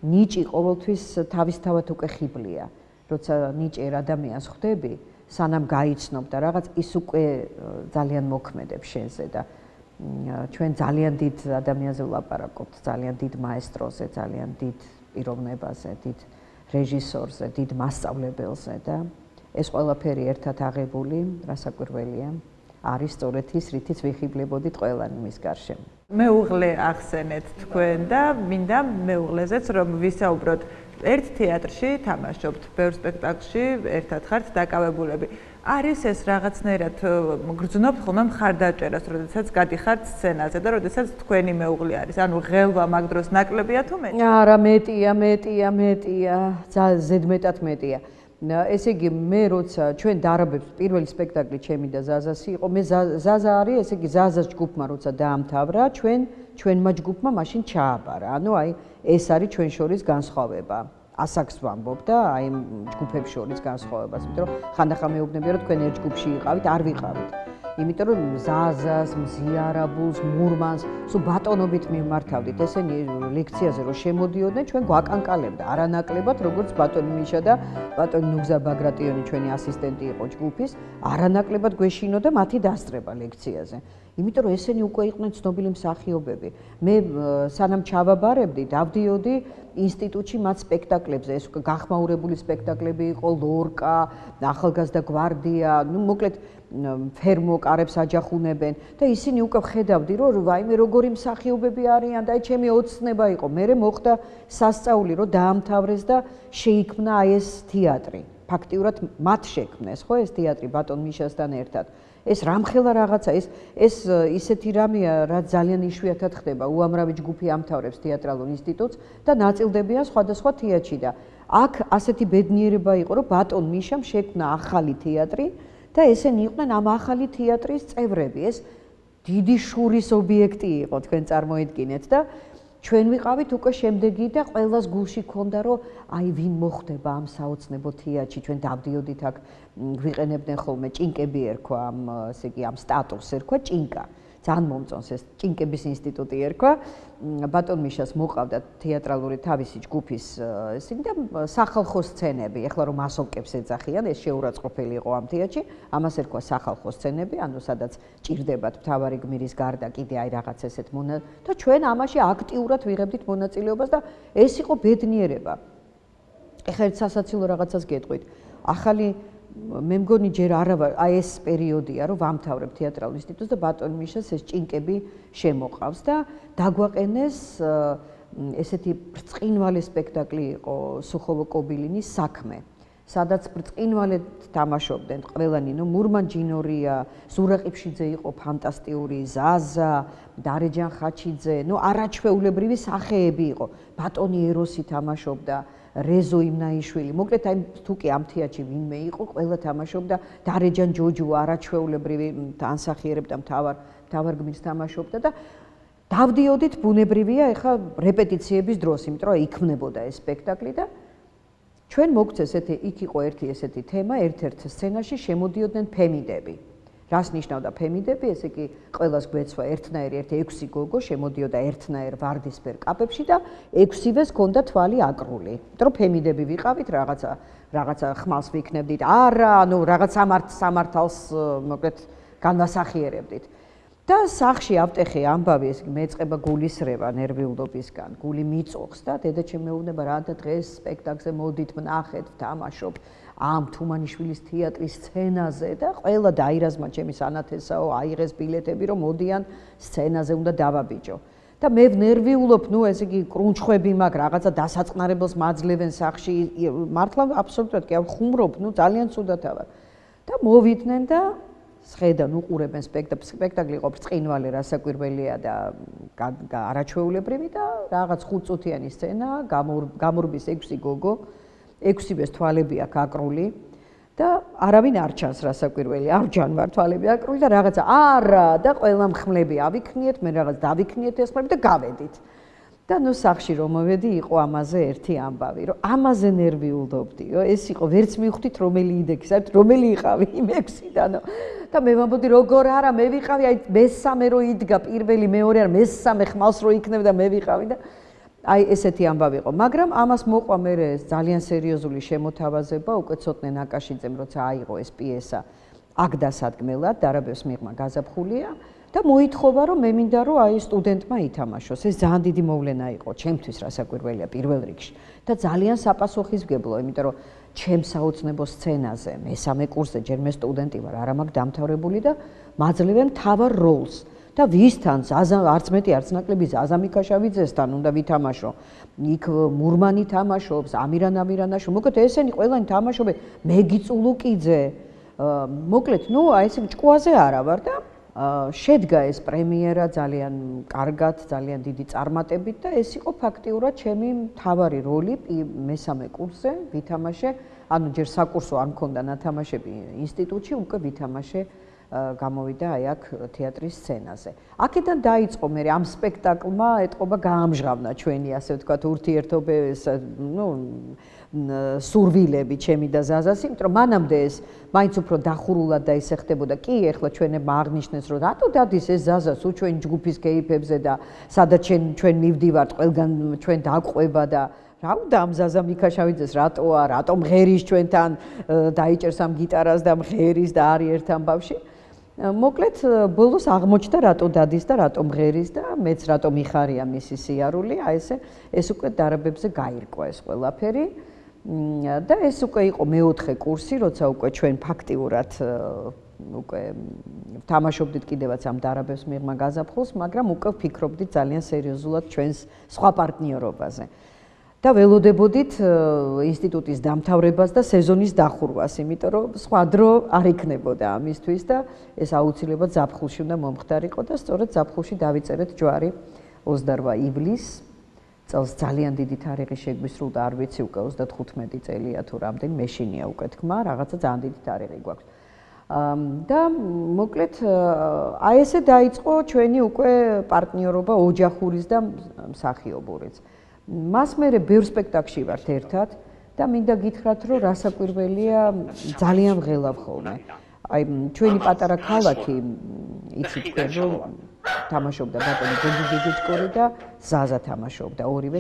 Speaker 2: ნიჭი ყოველთვის თავისთავად უკვე ხიბლია. როცა ნიჭიერ ადამიანს ხვდები, სანამ გაიცნობ და რაღაც ის უკვე ძალიან მოქმედებს შენზე და ჩვენ ძალიან დიდ ადამიანზე ვლაპარაკობთ, ძალიან დიდ მაესტროზე, ძალიან დიდ პიროვნებაზე, დიდ რეჟისორზე, დიდ მასწავლებელზე და ეს ყველაფერი ერთად აღებული, რასაკვირველია, არის სწორედ ის, რითიც ვიხიბლებოდით ყველანი მის გარშემო.
Speaker 1: მეუღლე ახსენეთ თქვენ და მინდა მეუღლეზეც რომ ვისაუბროთ ერთ თეატრში თამაშობთ, ბევრ სპექტაკლში ერთად ხართ დაკავებულები. არის ეს რაღაცნაირად გრძნობთ ხოლმე მხარდაჭერას, როდესაც გადიხართ სცენაზე და როდესაც თქვენი მეუღლე არის. ანუ ღელვა მაგ დროს ნაკლებია თუ მეტი?
Speaker 2: არა, მეტია, ზედმეტად მეტია. ესე იგი მე როცა ჩვენ დარაბებს პირველი სპექტაკლი ჩემი და ზაზასი იყო, მე ზაზა არის, ესე იგი ზაზას ჯგუფმა როცა დაამთავრა, ჩვენმა ჯგუფმა მაშინ ჩააბარა. ანუ აი ეს არის ჩვენ შორის განსხვავება. ასაკს ვამბობ და აი ჯგუფებს შორის განსხვავებას, იმიტომ რომ ხანდახან მეუბნებიან რომ თქვენ ერთ ჯგუფში იყავით, არ ვიყავით. იმიტომ რომ ზაზას, მზიარაბულს, მურმანს, სულ ბატონობით მიმართავდით. ესენი ლექციაზე რომ შემოდიოდნენ, ჩვენ გვაკანკალებდა არანაკლებად, როგორც ბატონი მიშა და ბატონი ნუგზა ბაგრატიონი ჩვენი ასისტენტი იყო ჯგუფის, არანაკლებად გვეშინოდა მათი დასწრება ლექციაზე. იმიტომ რომ ესენი უკვე იყვნენ ცნობილი მსახიობები. მე სანამ ჩავაბარებდი, დავდიოდი ინსტიტუტში მათ სპექტაკლებზე, ეს გახმაურებული სპექტაკლები იყო, ლორკა, ახალგაზრდა გვარდია, ну, მოკლედ ფერმო კარებს აჯახუნებენ და ისინი უკვე ხედავდი, რომ ვაიმე როგორი მსახიობები არიან და აი ჩემი ოცნება იყო. მერე მოხდა სასწაული, რომ დაამთავრეს და შეიქმნა აი ეს თეატრი. ფაქტიურად მათ შექმნეს, ხო, ეს თეატრი ბატონ მიშასთან ერთად. ეს რამხელა რაღაცა, ეს ისეთი რამეა, რაც ძალიან იშვიათად ხდება. უამრავი ჯგუფი ამთავრებს თეატრალურ ინსტიტუტს და ნაწილდებიან სხვადასხვა თეატრში და აქ ასეთი ბედნიერება იყო, რომ ბატონ მიშამ შექმნა ახალი თეატრი და ესენი იყვნენ ამ ახალი თეატრის წევრები. ეს დიდი შურის ობიექტი იყო, თქვენ წარმოიდგინეთ და ჩვენ ვიყავით უკვე შემდეგი და ყველას გულში ქონდა, რომ აი ვინ მოხდება ამ საოცნებო თეატრში, ჩვენ დავდიოდით აქ გვიყენებდნენ ხოლმე ჭინკები ერქვა ამ ესე იგი ამ სტატუსს ერქვა ჭინკა. ძალიან მომწონს ეს ჭინკების ინსტიტუტი ერქვა. ბატონ მიშას მოყავდა თეატრალური თავისი ჯგუფის ისინი და სახალხო სცენები. ეხლა რომ მასოვკებს ეძახიან, ეს შეურაცხყოფელი იყო ამ თეატრში, ამას ერქვა სახალხო სცენები, ანუ სადაც ჭირდებათ მთავარი გმირის გარდა კიდე აი რაღაც ესეთ და ჩვენ ამაში აქტიურად ვიღებდით მონაწილეობას და ეს იყო ბედნიერება. ეხლა ერთ სასაცილო რაღაცას გეტყვით. ახალი მე მგონი ჯერ არა აი ეს პერიოდია რომ ვამთავრებ თეატრალურ ინსტიტუტს და ბატონ მიშას ეს ჭინკები შემოყავს და დაგვაყენეს ესეთი ბრწყინვალე სპექტაკლი იყო სუხოვო კობილინის საქმე სადაც ბრწყინვალედ თამაშობდნენ ყველანი, მურმანჯინორია, ზურაყიფშიძე იყო ფანტასტიკური, ზაზა, დარეჯან ხაჩიძე, არაჩვეულებრივი სახეები იყო. ბატონი ეროსი თამაშობდა, რეზო იმნაიშვილი. მოკლედ აი თუ კი ამ თეატრში ვინმე იყო, ყველა თამაშობდა, დარეჯან ჯოჯუ არაჩვეულებრივი ანსახიერებდა მთავარ გმირს თამაშობდა და დავდიოდით ბუნებრივია ეხა რეპეტიციების დროს, იმიტომ რომ იქმნებოდა ეს სპექტაკლი და ჩვენ მოგწეს იქ იყო ერთი ესეთი თემა, ერთ-ერთ სცენაში შემოდიოდნენ ფემიდები. რას ნიშნავდა ფემიდები? ესე იგი, ყველას გვეცვა ერთნაირი 6 გოგო შემოდიოდა ერთნაირ ვარდისფერ კაპებში და 6-ვეს ჰქონდა თვალი აკრული. იმიტომ რომ ფემიდები ვიყავით, რაღაცა ხმალს ვიქნებდით. არა, რაღაც სამართალს მოკლედ განვასახიერებდით. და სახში ავტეხე ამბავი, ეს მეწყება გულისრევა ნერვიულობისგან, გული მიწოხს და დედა ჩემეუბნება რა და დღეს სპექტაკლზე მოდით ვნახეთ, ვთამაშობ ამ თუმანიშვილის თეატრის სცენაზე და ყველა დაირაზმა ჩემი სანათესაო, აიღეს ბილეთები რომ მოდიან სცენაზე უნდა დავაბიჯო. და მე ვნერვიულობ, ესე იგი კრუნჩხვები მაქვს, რაღაცა დასაწყნარებელს მაძლევენ სახში, მართლა აბსოლუტურად კი ხუმრობ, ძალიან ცუდად ვარ. და მოვიდნენ და სხედან უყურებენ სპექტაკლი იყო ბრწყინვალე, რასაკვირველია და არაჩვეულებრივი და რაღაც 5 წუთიანი სცენა, გამორბის 6 გოგო, 6-ვეს თვალები აქვს აკრული და არავინ არ ჩანს რასაკვირველია, ავჯანვარ თვალები აკრული და რაღაცა არა და ყველა მხმლები ავიქნიეთ, მე რაღაც დავიქნიეთ ეს ხმლები და გავედით. და სახში რომ მოვედი, იყო ამაზე ერთი ამბავი, რომ ამაზე ნერვიულობდიო, ეს იყო ვერც მივხვდით რომელი იდექი, საერთოდ რომელი იყავი იმ 6-დანო. და მე ვამბობდი როგორ არა, მე ვიყავი, აი მესამე რო იდგა, პირველი, მეორე არა, მესამე ხმალს რო იქნებ და მე ვიყავი და აი ესეთი ამბავი იყო, მაგრამ ამას მოყვა მე ძალიან სერიოზული შემოთავაზება, უკვე ცოტნე ნაკაშიძემ როცა აიღო ეს პიესა აქ დასადგმელად, დარაბევს მიღმა გაზაფხულია და მოითხოვა რომ მე მინდა რომ აი სტუდენტმა ითამაშოს. ეს ძალიან დიდი მოვლენა იყო ჩემთვის, რასაკვირველია პირველ რიგში და ძალიან საპასუხისმგებლო, იმიტომ რომ ჩემ საოცნებო სცენაზე მესამე კურსზე ჯერ მე სტუდენტი ვარ, არა მაქვს დამთავრებული და მაძლევენ მთავარ როლს. და ვისთან არც მეტი არც ნაკლები ზაზა მიქაშავიძესთან უნდა ვითამაშო. იქ მურმანი თამაშობს, ამირანაშო. მოკლედ ესენი ყველანი თამაშობენ, მეგი წულუკიძე. მოკლედ, აი ესე ჭკუაზე არა ვარ და შედგა ეს პრემიერა ძალიან კარგად, ძალიან დიდი წარმატებით და ეს იყო ფაქტიურად ჩემი მთავარი როლი მესამე კურსზე ვითამაშე. ანუ ჯერ საკურსო არ მქონდა ნათამაშები ინსტიტუტში, უკვე ვითამაშე გამოვიდა აი აქ თეატრის სცენაზე. აქედან დაიწყო მე ამ სპექტაკლმა ეთყობა გაამჟღავნა ჩვენი ასე ვთქვათ ურთიერთობების სურვილები ჩემი და ზაზას, იმიტომ რომ მანამდე ეს მაინც უფრო დახურულად და ისე ხდებოდა. კი, ეხლა ჩვენებმა აღნიშნეს რომ რატო დადის ეს ზაზა სულ ჩვენი ჯგუფის კეიფებზე და სადაც ჩვენ მივდივართ, ყველგან ჩვენ დაგვყვება და რა უნდა ამ ზაზა მიქაშავიძეს რატოა, რატომ ღერის ჩვენთან დაიჭერს ამ გიტარას და ღერის და არის ერთ ამბავში. მოკლედ ბოლოს აღმოჩნდა რატო დადის და რატო ღერის და მეც რატო მიხარია მისი სიარული, აი ეს უკვე დარაბებზე გაირკვა ეს ყველაფერი. და ეს უკვე იყო მეოთხე კურსი, როცა უკვე ჩვენ ფაქტიურად უკვე თამაშობდით კიდევაც ამ დარაბებს მიღმა გაზაფხულს, მაგრამ უკვე ვფიქრობდით ძალიან სერიოზულად ჩვენს სხვა პარტნიორობაზე. და ველოდებოდით ინსტიტუტის დამთავრებას და სეზონის დახურვას, იმიტომ რომ სხვა დრო არ იქნებოდა ამისთვის და ეს აუცილებლად ზაფხულში უნდა მომხდარიყო და სწორედ ზაფხულში დავიწერეთ ჯვარი 28 ივლისს. წელს ძალიან დიდი თარიღი შეგვისრულდა, არ ვიცი უკვე 35 წელია თუ რამდენი, მეშინია უკვე თქმა, რაღაცა ძალიან დიდი თარიღი გვაქვს. და მოკლედ აი ესე დაიწყო ჩვენი უკვე პარტნიორობა ოჯახურის და მსახიობურიც. მას მერე ბევრ სპექტაკლში ვართ ერთად და მინდა გითხრათ, რომ რასაკვირველია ძალიან ვღელავ ხოლმე. აი ჩვენი პატარა ქალაქი, იცით თქვენ რომ თამაშობდა ბატონი გოგი გეგეჭკორი და ზაზა თამაშობდა, ორივე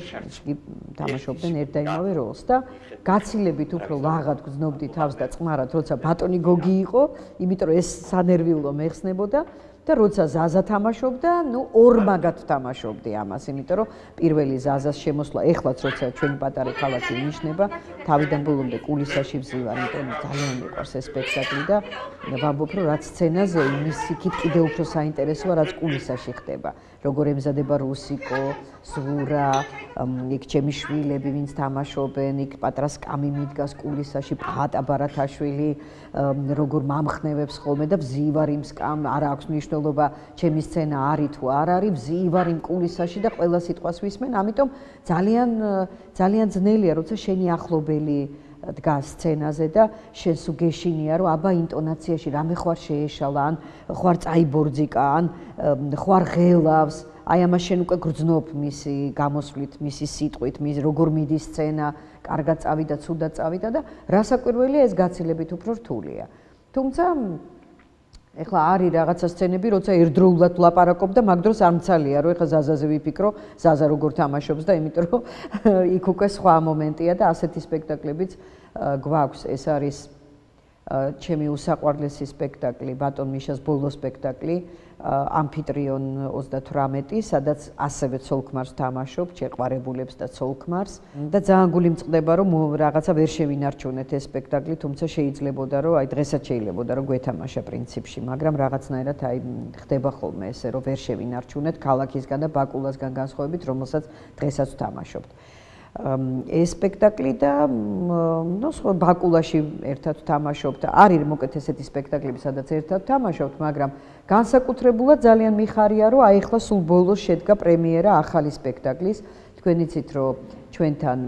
Speaker 2: თამაშობდნენ ერთ და იმავე როლს და გაცილებით უფრო ლაღად გრძნობდი თავს და წყმარად, როცა ბატონი გოგი იყო, იმიტომ რომ ეს სანერვიულო მეხსნებოდა და როცა ზაზა თამაშობდა, ნუ ორმაგად თამაშობდი ამას, იმიტომ რომ პირველი ზაზას შემოსვლა, ეხლაც როცა ჩვენი პატარა ქალაქი ინიშნება, თავიდან ბოლომდე კულისაში ვზივარ, იმიტომ ძალიან მიყვარს ეს სპექტაკლი და ვამბობ, რომ რაც სცენაზე, იმის იქით კიდევ უფრო საინტერესოა, რაც კულისაში ხდება. როგორ ემზადება რუსიკო, ზურა, იქ ჩემი შვილები, ვინც თამაშობენ, იქ პატრა სკამი მიდგას კულისაში, ფატა ბარათაშვილი, როგორ მამხნევებს ხოლმე და ვზივარ იმ სკამ, არ აქვს მნიშვნელობა, ჩემი სცენა არის თუ არ არის, ვზივარ იმ კულისაში და ყველა სიტყვას ვისმენ, ამიტომ ძალიან ძნელია, როცა შენი ახლობელი დგას სცენაზე და შენს უგეშინია, რომ აბა ინტონაციაში რამე ხوار შეეშალა, ან ხوار წაიბორძიკა, ან ხوار ღელავს, აი ამას შენ უკვე გრძნობ მისი გამოსვლით, მისი სიტყვით, მის როგორ მიდის სცენა, კარგად წავიდა, ცუდად წავიდა და რასაკვირველია ეს გაცილებით უფრო რთულია. თუმცა ეხლა არის რაღაცა სცენები, როცა ერთდროულად ვლაპარაკობ და მაგ დროს არ მცალია, რომ ეხლა ზაზაზე ვიფიქრო, ზაზა როგორ თამაშობს და იმიტომ რომ იქ უკვე სხვა მომენტია და ასეთი სპექტაკლებიც გვაქვს. ეს არის ჩემი უსაყვარლესი სპექტაკლი, ბატონ მიშას ბოლო სპექტაკლი, ამფიტრიონ 38, სადაც ასევე ცოლ-ქმარს თამაშობ, შეყვარებულებს და ცოლ-ქმარს და ძალიან გული მწყდება, რომ რაღაცა ვერ შევინარჩუნეთ ეს სპექტაკლი, თუმცა შეიძლებოდა, რომ აი დღესაც შეიძლებოდა, რომ გვეთამაშა პრინციპში, მაგრამ რაღაცნაირად აი ხდება ხოლმე ესე, რომ ვერ შევინარჩუნეთ ქალაქისგან და ბაკულასგან განსხვავებით, რომელსაც დღესაც ვთამაშობთ. ეს სპექტაკლი და ნუ სხვა ბაკულაში ერთად თამაშობთ. არის მოკეთ ესეთი სპექტაკლები, სადაც ერთად თამაშობთ, მაგრამ განსაკუთრებულად ძალიან მიხარია, რომ აი ახლა სულ ბოლოს შედგა პრემიერა ახალი სპექტაკლის. თქვენ იცით, რომ ჩვენთან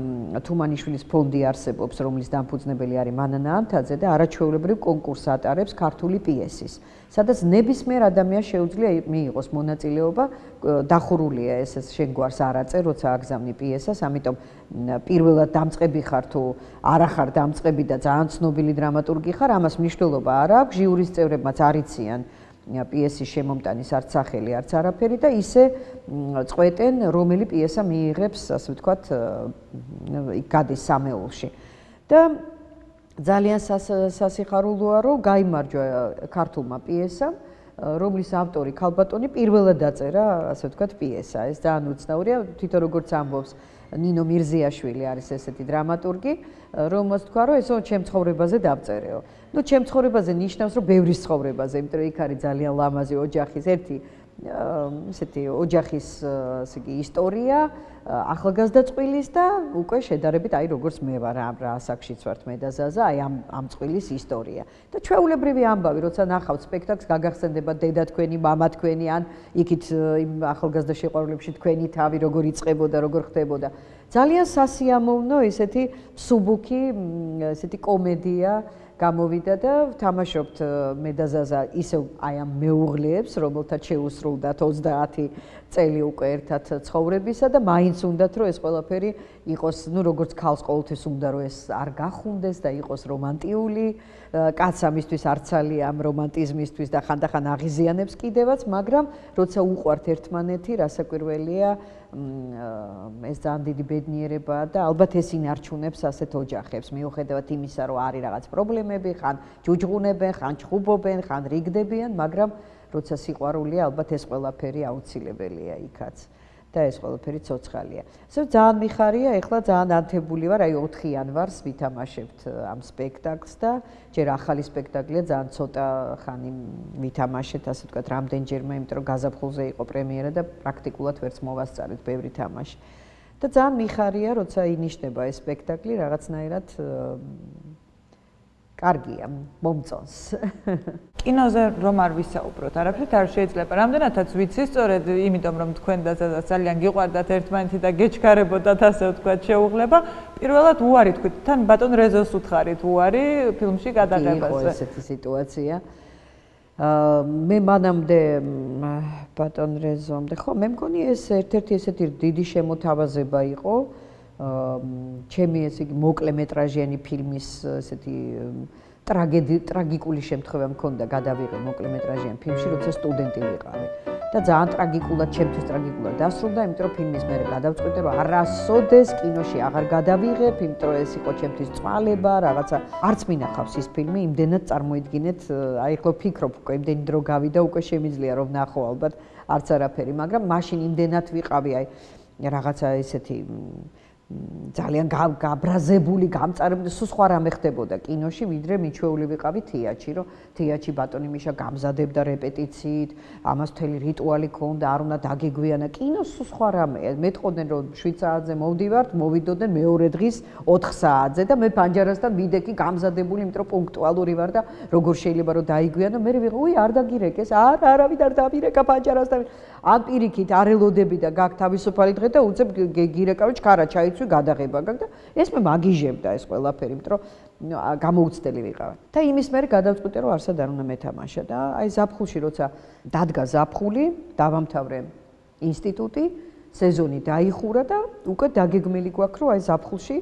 Speaker 2: თუმანიშვილის ფონდი არსებობს, რომლის დამფუძნებელი არის მანანა ანთაძე და არაჩვეულებრივ კონკურსს ატარებს ქართული პიესის, სადაც ნებისმიერ ადამიანს შეუძლია მიიღოს მონაწილეობა, დახურულია ეს შენგვარს არაწერ, როცა აგზავნი პიესას, ამიტომ პირველად დამწყები ხარ თუ არა ხარ დამწყები და ძალიან ცნობილი დრამატურგი ხარ, ამას მნიშვნელობა არ აქვს, ჟიურის წევრებმაც არ იციან პიესის შემომტანის არც სახელი, არც არაფერი და ისე წყვეტენ, რომელი პიესა მიიღებს, ასე ვთქვათ, გადის სამეულში. და ძალიან სასიხარულოა, რომ გაიმარჯვა ქართულმა პიესამ, რომლის ავტორი ქალბატონი პირველად დაწერა, ასე ვთქვათ, პიესა. ეს ძალიან უცნაურია, თვითონ როგორც ამბობს ნინო მირზიაშვილი არის ესეთი დრამატურგი, რომელსაც თქვა, რომ ესო ჩემ ცხოვრებაზე დავწერეო. ნუ ჩემ ცხოვრებაზე ნიშნავს, რომ ბევრის ცხოვრებაზე, იმიტომ რომ იქ არის ძალიან ლამაზი ოჯახის ერთი ესეთი ოჯახის ესე იგი ისტორია, ახალგაზრდა წყვილის და უკვე შედარებით აი როგორც მე ვარ რა ასაკშიც ვართ მე და ზაზა, აი ამ წყვილის ისტორია. და ჩვეულებრივი ამბავი, როცა ნახავთ სპექტაკლს, გაგახსენდება დედა თქვენი, მამა თქვენი, ან იქით იმ ახალგაზრდა შეყვარულებში თქვენი თავი როგორ იწყებოდა, როგორ ხდებოდა. ძალიან სასიამოვნო ესეთი მსუბუქი, ესეთი კომედია გამოვიდა და ვთამაშობთ მე და ზაზა ისევ აი ამ მეუღლეებს, რომელთაც შეუსრულდათ 30 წელი უკვე ერთად ცხოვრებისა და მაინც უნდათ რომ ეს ყველაფერი იყოს, ნუ როგორც ქალს ყოველთვის უნდა რომ ეს არ გახუნდეს და იყოს რომანტიული, კაცამისთვის არცალია ამ რომანტიზმისთვის და ხანდახან აღიზიანებს კიდევაც, მაგრამ როცა უყვართ ერთმანეთი, რასაკვირველია ეს ძალიან დიდი ბედნიერებაა და ალბათ ეს ინარჩუნებს ასეთ ოჯახებს, მიუხედავად იმისა, რომ არის რაღაც პრობლემები, ხან ჯუჯღუნებენ, ხან ჩხუბობენ, ხან რიგდებიან, მაგრამ როცა სიყვარულია, ალბათ ეს ყველაფერი აუცილებელია იქაც და ეს ყველაფერი ცოცხალია. ასე ძალიან მიხარია, ეხლა ძალიან ანთებული ვარ, აი 4 იანვარს ვითამაშებთ ამ სპექტაკლს და ჯერ ახალი სპექტაკლია, ძალიან ცოტა ხანი ვითამაშეთ, ასე ვთქვათ, რამდენჯერმე, იმიტომ რომ გაზაფხულზე იყო პრემიერა და პრაქტიკულად ვერც მოვასწარეთ ბევრი თამაში. და ძალიან მიხარია, როცა ინიშნება ეს სპექტაკლი, რაღაცნაირად კარგია, მომწონს.
Speaker 1: კინოზე რომ არ ვისაუბროთ, არაფრით არ შეიძლება. რამდენადაც ვიცი, სწორედ იმიტომ რომ თქვენ და ზაზა ძალიან გიყვარდათ ერთმანეთი და გეჩქარებოდათ, ასე ვთქვათ, შეუღლება, პირველად უარი თქვით, თან ბატონ რეზოს უთხარით უარი ფილმში გადაღებაზე.
Speaker 2: იყო ესეთი სიტუაცია. მე მანამდე ბატონ რეზომდე, ხო, მე მგონი ეს ერთ-ერთი ესეთი დიდი შემოთავაზება იყო. ჩემი ესე იგი მოკლე მეტრაჟიანი ფილმის ესეთი ტრაგიკული შემთხვევა მქონდა გადავიღე მოკლე მეტრაჟიან ფილმში, როცა სტუდენტი ვიყავი. და ძალიან ტრაგიკულად, ჩემთვის ტრაგიკულად დასრულდა, იმიტომ რომ ფილმის მერე გადავწყვიტე, რომ არასოდეს კინოში აღარ გადავიღებ, იმიტომ რომ ეს იყო ჩემთვის წვალება, რაღაცა არც მინახავს ის ფილმი, იმდენად წარმოიდგინეთ, აი ხო ვფიქრობ, უკვე იმდენი დრო გავიდა, უკვე შემიძლია რომ ვნახო ალბათ არც არაფერი, მაგრამ მაშინ იმდენად ვიყავი, აი რაღაცა ესეთი ძალიან გაბრაზებული, გამწარებული, სულ სხვა რამე ხდებოდა კინოში, ვიდრე მიჩვეული ვიყავი თეატრში, რომ თეატრში ბატონი მიშა გამზადებდა რეპეტიციით, ამას მთელი რიტუალი ქონდა, არ უნდა დაგეგვიანა. კინოს სულ სხვა რამეა. მეტყოდნენ რომ 7 საათზე მოვდივართ, მოვიდოდნენ მეორე დღის 4 საათზე და მე პანჯარასთან ვიდექი გამზადებული, იმიტომ რომ პუნქტუალური ვარ და როგორ შეიძლება რომ დაიგვიანო, მე ვიღო, უი, არ დაგირეკეს, არავინ არ დამირეკა პანჯარასთან. ან პირიქით არ ელოდები და გაკ თავისუფალი დღე და უცებ გირეკავი ჩქარა ჩაიცვი გადაღება გაკ და ეს მე მაგიჟებდა ეს ყველაფერი, იმიტომ რომ გამოუცდელი ვიყავ. და იმის მერე გადავწყვიტე რომ არსად არ უნდა მეთამაშა და აი ზაფხულში როცა დადგა ზაფხული, დავამთავრე ინსტიტუტი, სეზონი დაიხურა და უკვე დაგეგმილი გვაქვს რომ აი ზაფხულში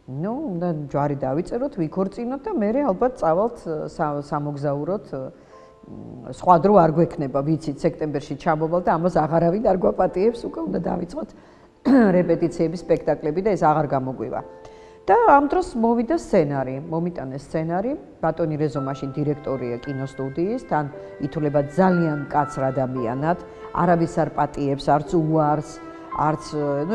Speaker 2: უნდა ჯვარი დავიწეროთ, ვიქორწინოთ და მე ალბათ წავალთ სამოგზაუროთ სხვა დრო არ გვექნება, ვიცით, სექტემბერში ჩამოვალ და ამას აღარავინ არ გვაპატიებს, უკვე უნდა დავიწყოთ რეპეტიციები, სპექტაკლები და ეს აღარ გამოგვივა. და ამ დროს მოვიდა სცენარი, მომიტანეს სცენარი, ბატონი რეზო მაშინ დირექტორია კინოსტუდიის, თან ითვლება ძალიან მკაცრ ადამიანად, არავის არ პატიებს, არც უარს, არც,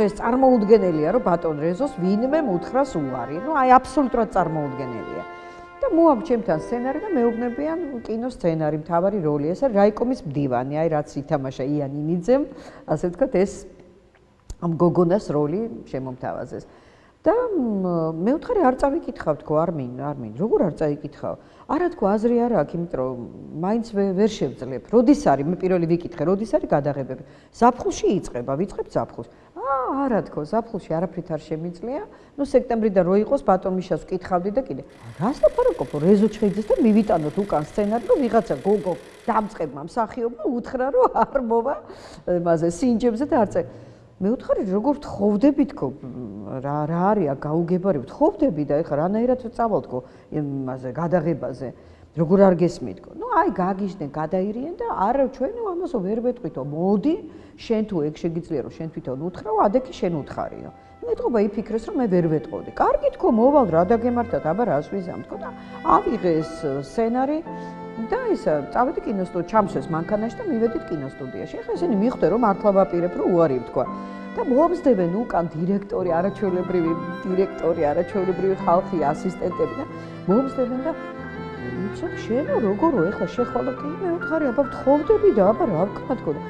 Speaker 2: ეს წარმოუდგენელია, რომ ბატონ რეზოს ვინმე უთხრას უარი, აი აბსოლუტურად წარმოუდგენელია. და მოაქვს ჩემთან სცენარი და მეუბნებიან კინოს სცენარი, მთავარი როლი, ეს არის რაიკომის მდივანი, აი რაც ითამაშა იან ინიძემ, ასე ვთქვათ, ეს ამ გოგონას როლი შემომთავაზეს. და მე ვთხარი არ წავიკითხავ თქო, არმინ, როგორ არ წაიკითხავ? არა თქო, აზრი არ აქვს, იმიტომ რომ მაინც ვერ შევძლებ. როდის არის, მე პირველი ვიკითხე, როდის არის გადაღებები? ზაფხულში იწყება, ვიწყებთ ზაფხულში. არა თქო, ზაფხულში არაფრით არ შემიძლია. სექტემბრიდან რო იყოს ბატონ მიშას ვკითხავდი და კიდე. რას ლაპარაკობ, რეზო ჩხეიძეს და მივიტანოთ უკან სცენარი, რომ ვიღაცა გოგო დამწყებმა მსახიობმა უთხრა, რომ არ მოვა მასე სინჯებზე და არ წე. მე ვთხარი როგორ თხოვდები თქო რა არის გაუგებარი თხოვდები და ეხლა რანაირად წავალ თქო იმაზე გადაღებაზე როგორ არ გესმით თქო აი გაგიჟდნენ გადაირიენ და არა ჩვენ ამასო ვერ ვეტყვითო მოდი შენ თუ ეგ შეგიძლია რომ შენ თვითონ უთხრა ადექი შენ უთხარიო მეტყობა იფიქრეს რომ მე ვერ ვეტყოდი კარგი თქო მოვალ რა დაგემართათ აბა რას ვიზამ თქო და ავიღე ეს სცენარი და ისა წავედი კინოსტუდიაში ჩამსვეს მანქანაში და მივედით კინოსტუდიაში. ეხლა ესენი მიხვდნენ რომ მართლა ვაპირებ რომ უარი ვთქვა. და მოამზდებენ უკან დირექტორი, არაჩვეულებრივი დირექტორი, არაჩვეულებრივი ხალხი, ასისტენტები და მოამზდებენ და იცოდ შენო როგორო ეხლა შეხვალო კი მე ვთხარი აბა ვთხოვდები და აბა რა ვქნა თქო და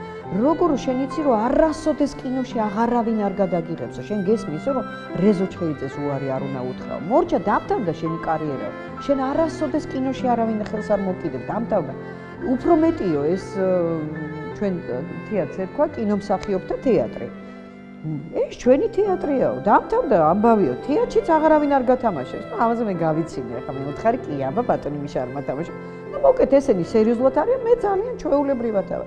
Speaker 2: როგორო შენ იცი რომ არასოდეს კინოში აღარავინ არ გადაგიღებსო შენ გესმისო რომ რეზო ჩხეიძეს უარი არ უნდა უთხრაო მორჩა დამთავრდა შენი კარიერა შენ არასოდეს კინოში არავინ ხელს არ მოკიდებ დამთავრდა უფრო მეტიო ეს ჩვენ თეატრს ერქვა კინომსახიობთა თეატრი ეს ჩვენი თეატრიაო დამთავრდა ამბავიო თეატრშიც აღარავინ არ გათამაშებს და ამაზე მე გავიცინე ახლა მე ვთხარი კი აბა ბატონი მიშა არ მათამაშა და მოკეთ ესენი სერიოზულად არიან მე ძალიან ჩვეულებრივად ვარ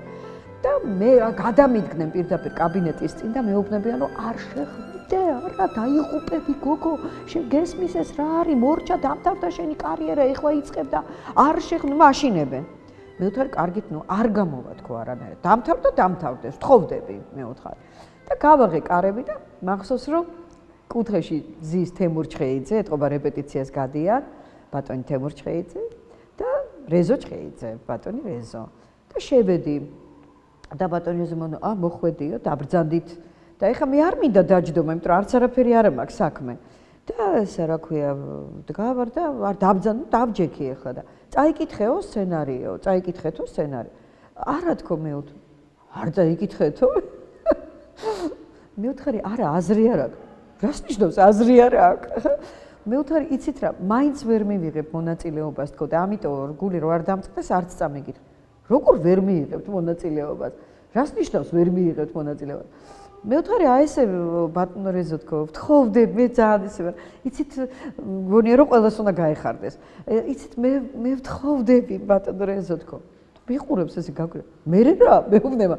Speaker 2: და მე გადამიდგნენ პირდაპირ კაბინეტის წინ და მეუბნებიან რომ არ შეხვიდე არა დაიღუპები გოგო შენ გესმის ეს რა არის მორჩა დამთავრდა შენი კარიერა ეხლა იწყებ და არ შეხვდე მაშინებენ მე ვთქვი კარგით ნუ არ გამოვა თქო არანაირად დამთავრდეს ვთხოვდები მე ვთქვი და გავაღე კარები და მახსოვს რომ კუთხეში ზის თემურ ჩხეიძე ეთყობა რეპეტიციას გადიან ბატონი თემურ ჩხეიძე და რეზო ჩხეიძე ბატონი რეზო და შევედი და ბატონი რეზო მოხვედიო დაბრძანდით და ეხლა მე არ მინდა დაჯდომა იმიტომ რომ არც არაფერი არ მაქვს საქმე და ესა რა ქვია დგავარ და არ დაბრძანდო დავჯექი ეხლა და წაიკითხეო სცენარიო წაიკითხეთო სცენარი არა თქო მე არ წაიკითხეთო მე ვთქვი არა აზრი არ აქვს რას ნიშნავს აზრი არ აქვს მე ვთქვი იცით რა მაინც ვერ მივიღებ მონაწილეობას თქო და ამიტომ გული რო არ დამწყდეს არც წამიგიხ როგორ ვერ მიიღებთ მონაწილეობას რას ნიშნავს ვერ მიიღებთ მონაწილეობას მე ვთქვი აი ესე ბატონო რეზო თქო ვთხოვდებ მე ძალიან ისე ვარ იცით გონია რომ ყველას უნდა გაეხარდეს იცით მე ვთხოვდები ბატონო რეზო თქო მიყურებს ესე გაგვირა მე რა მეუბნება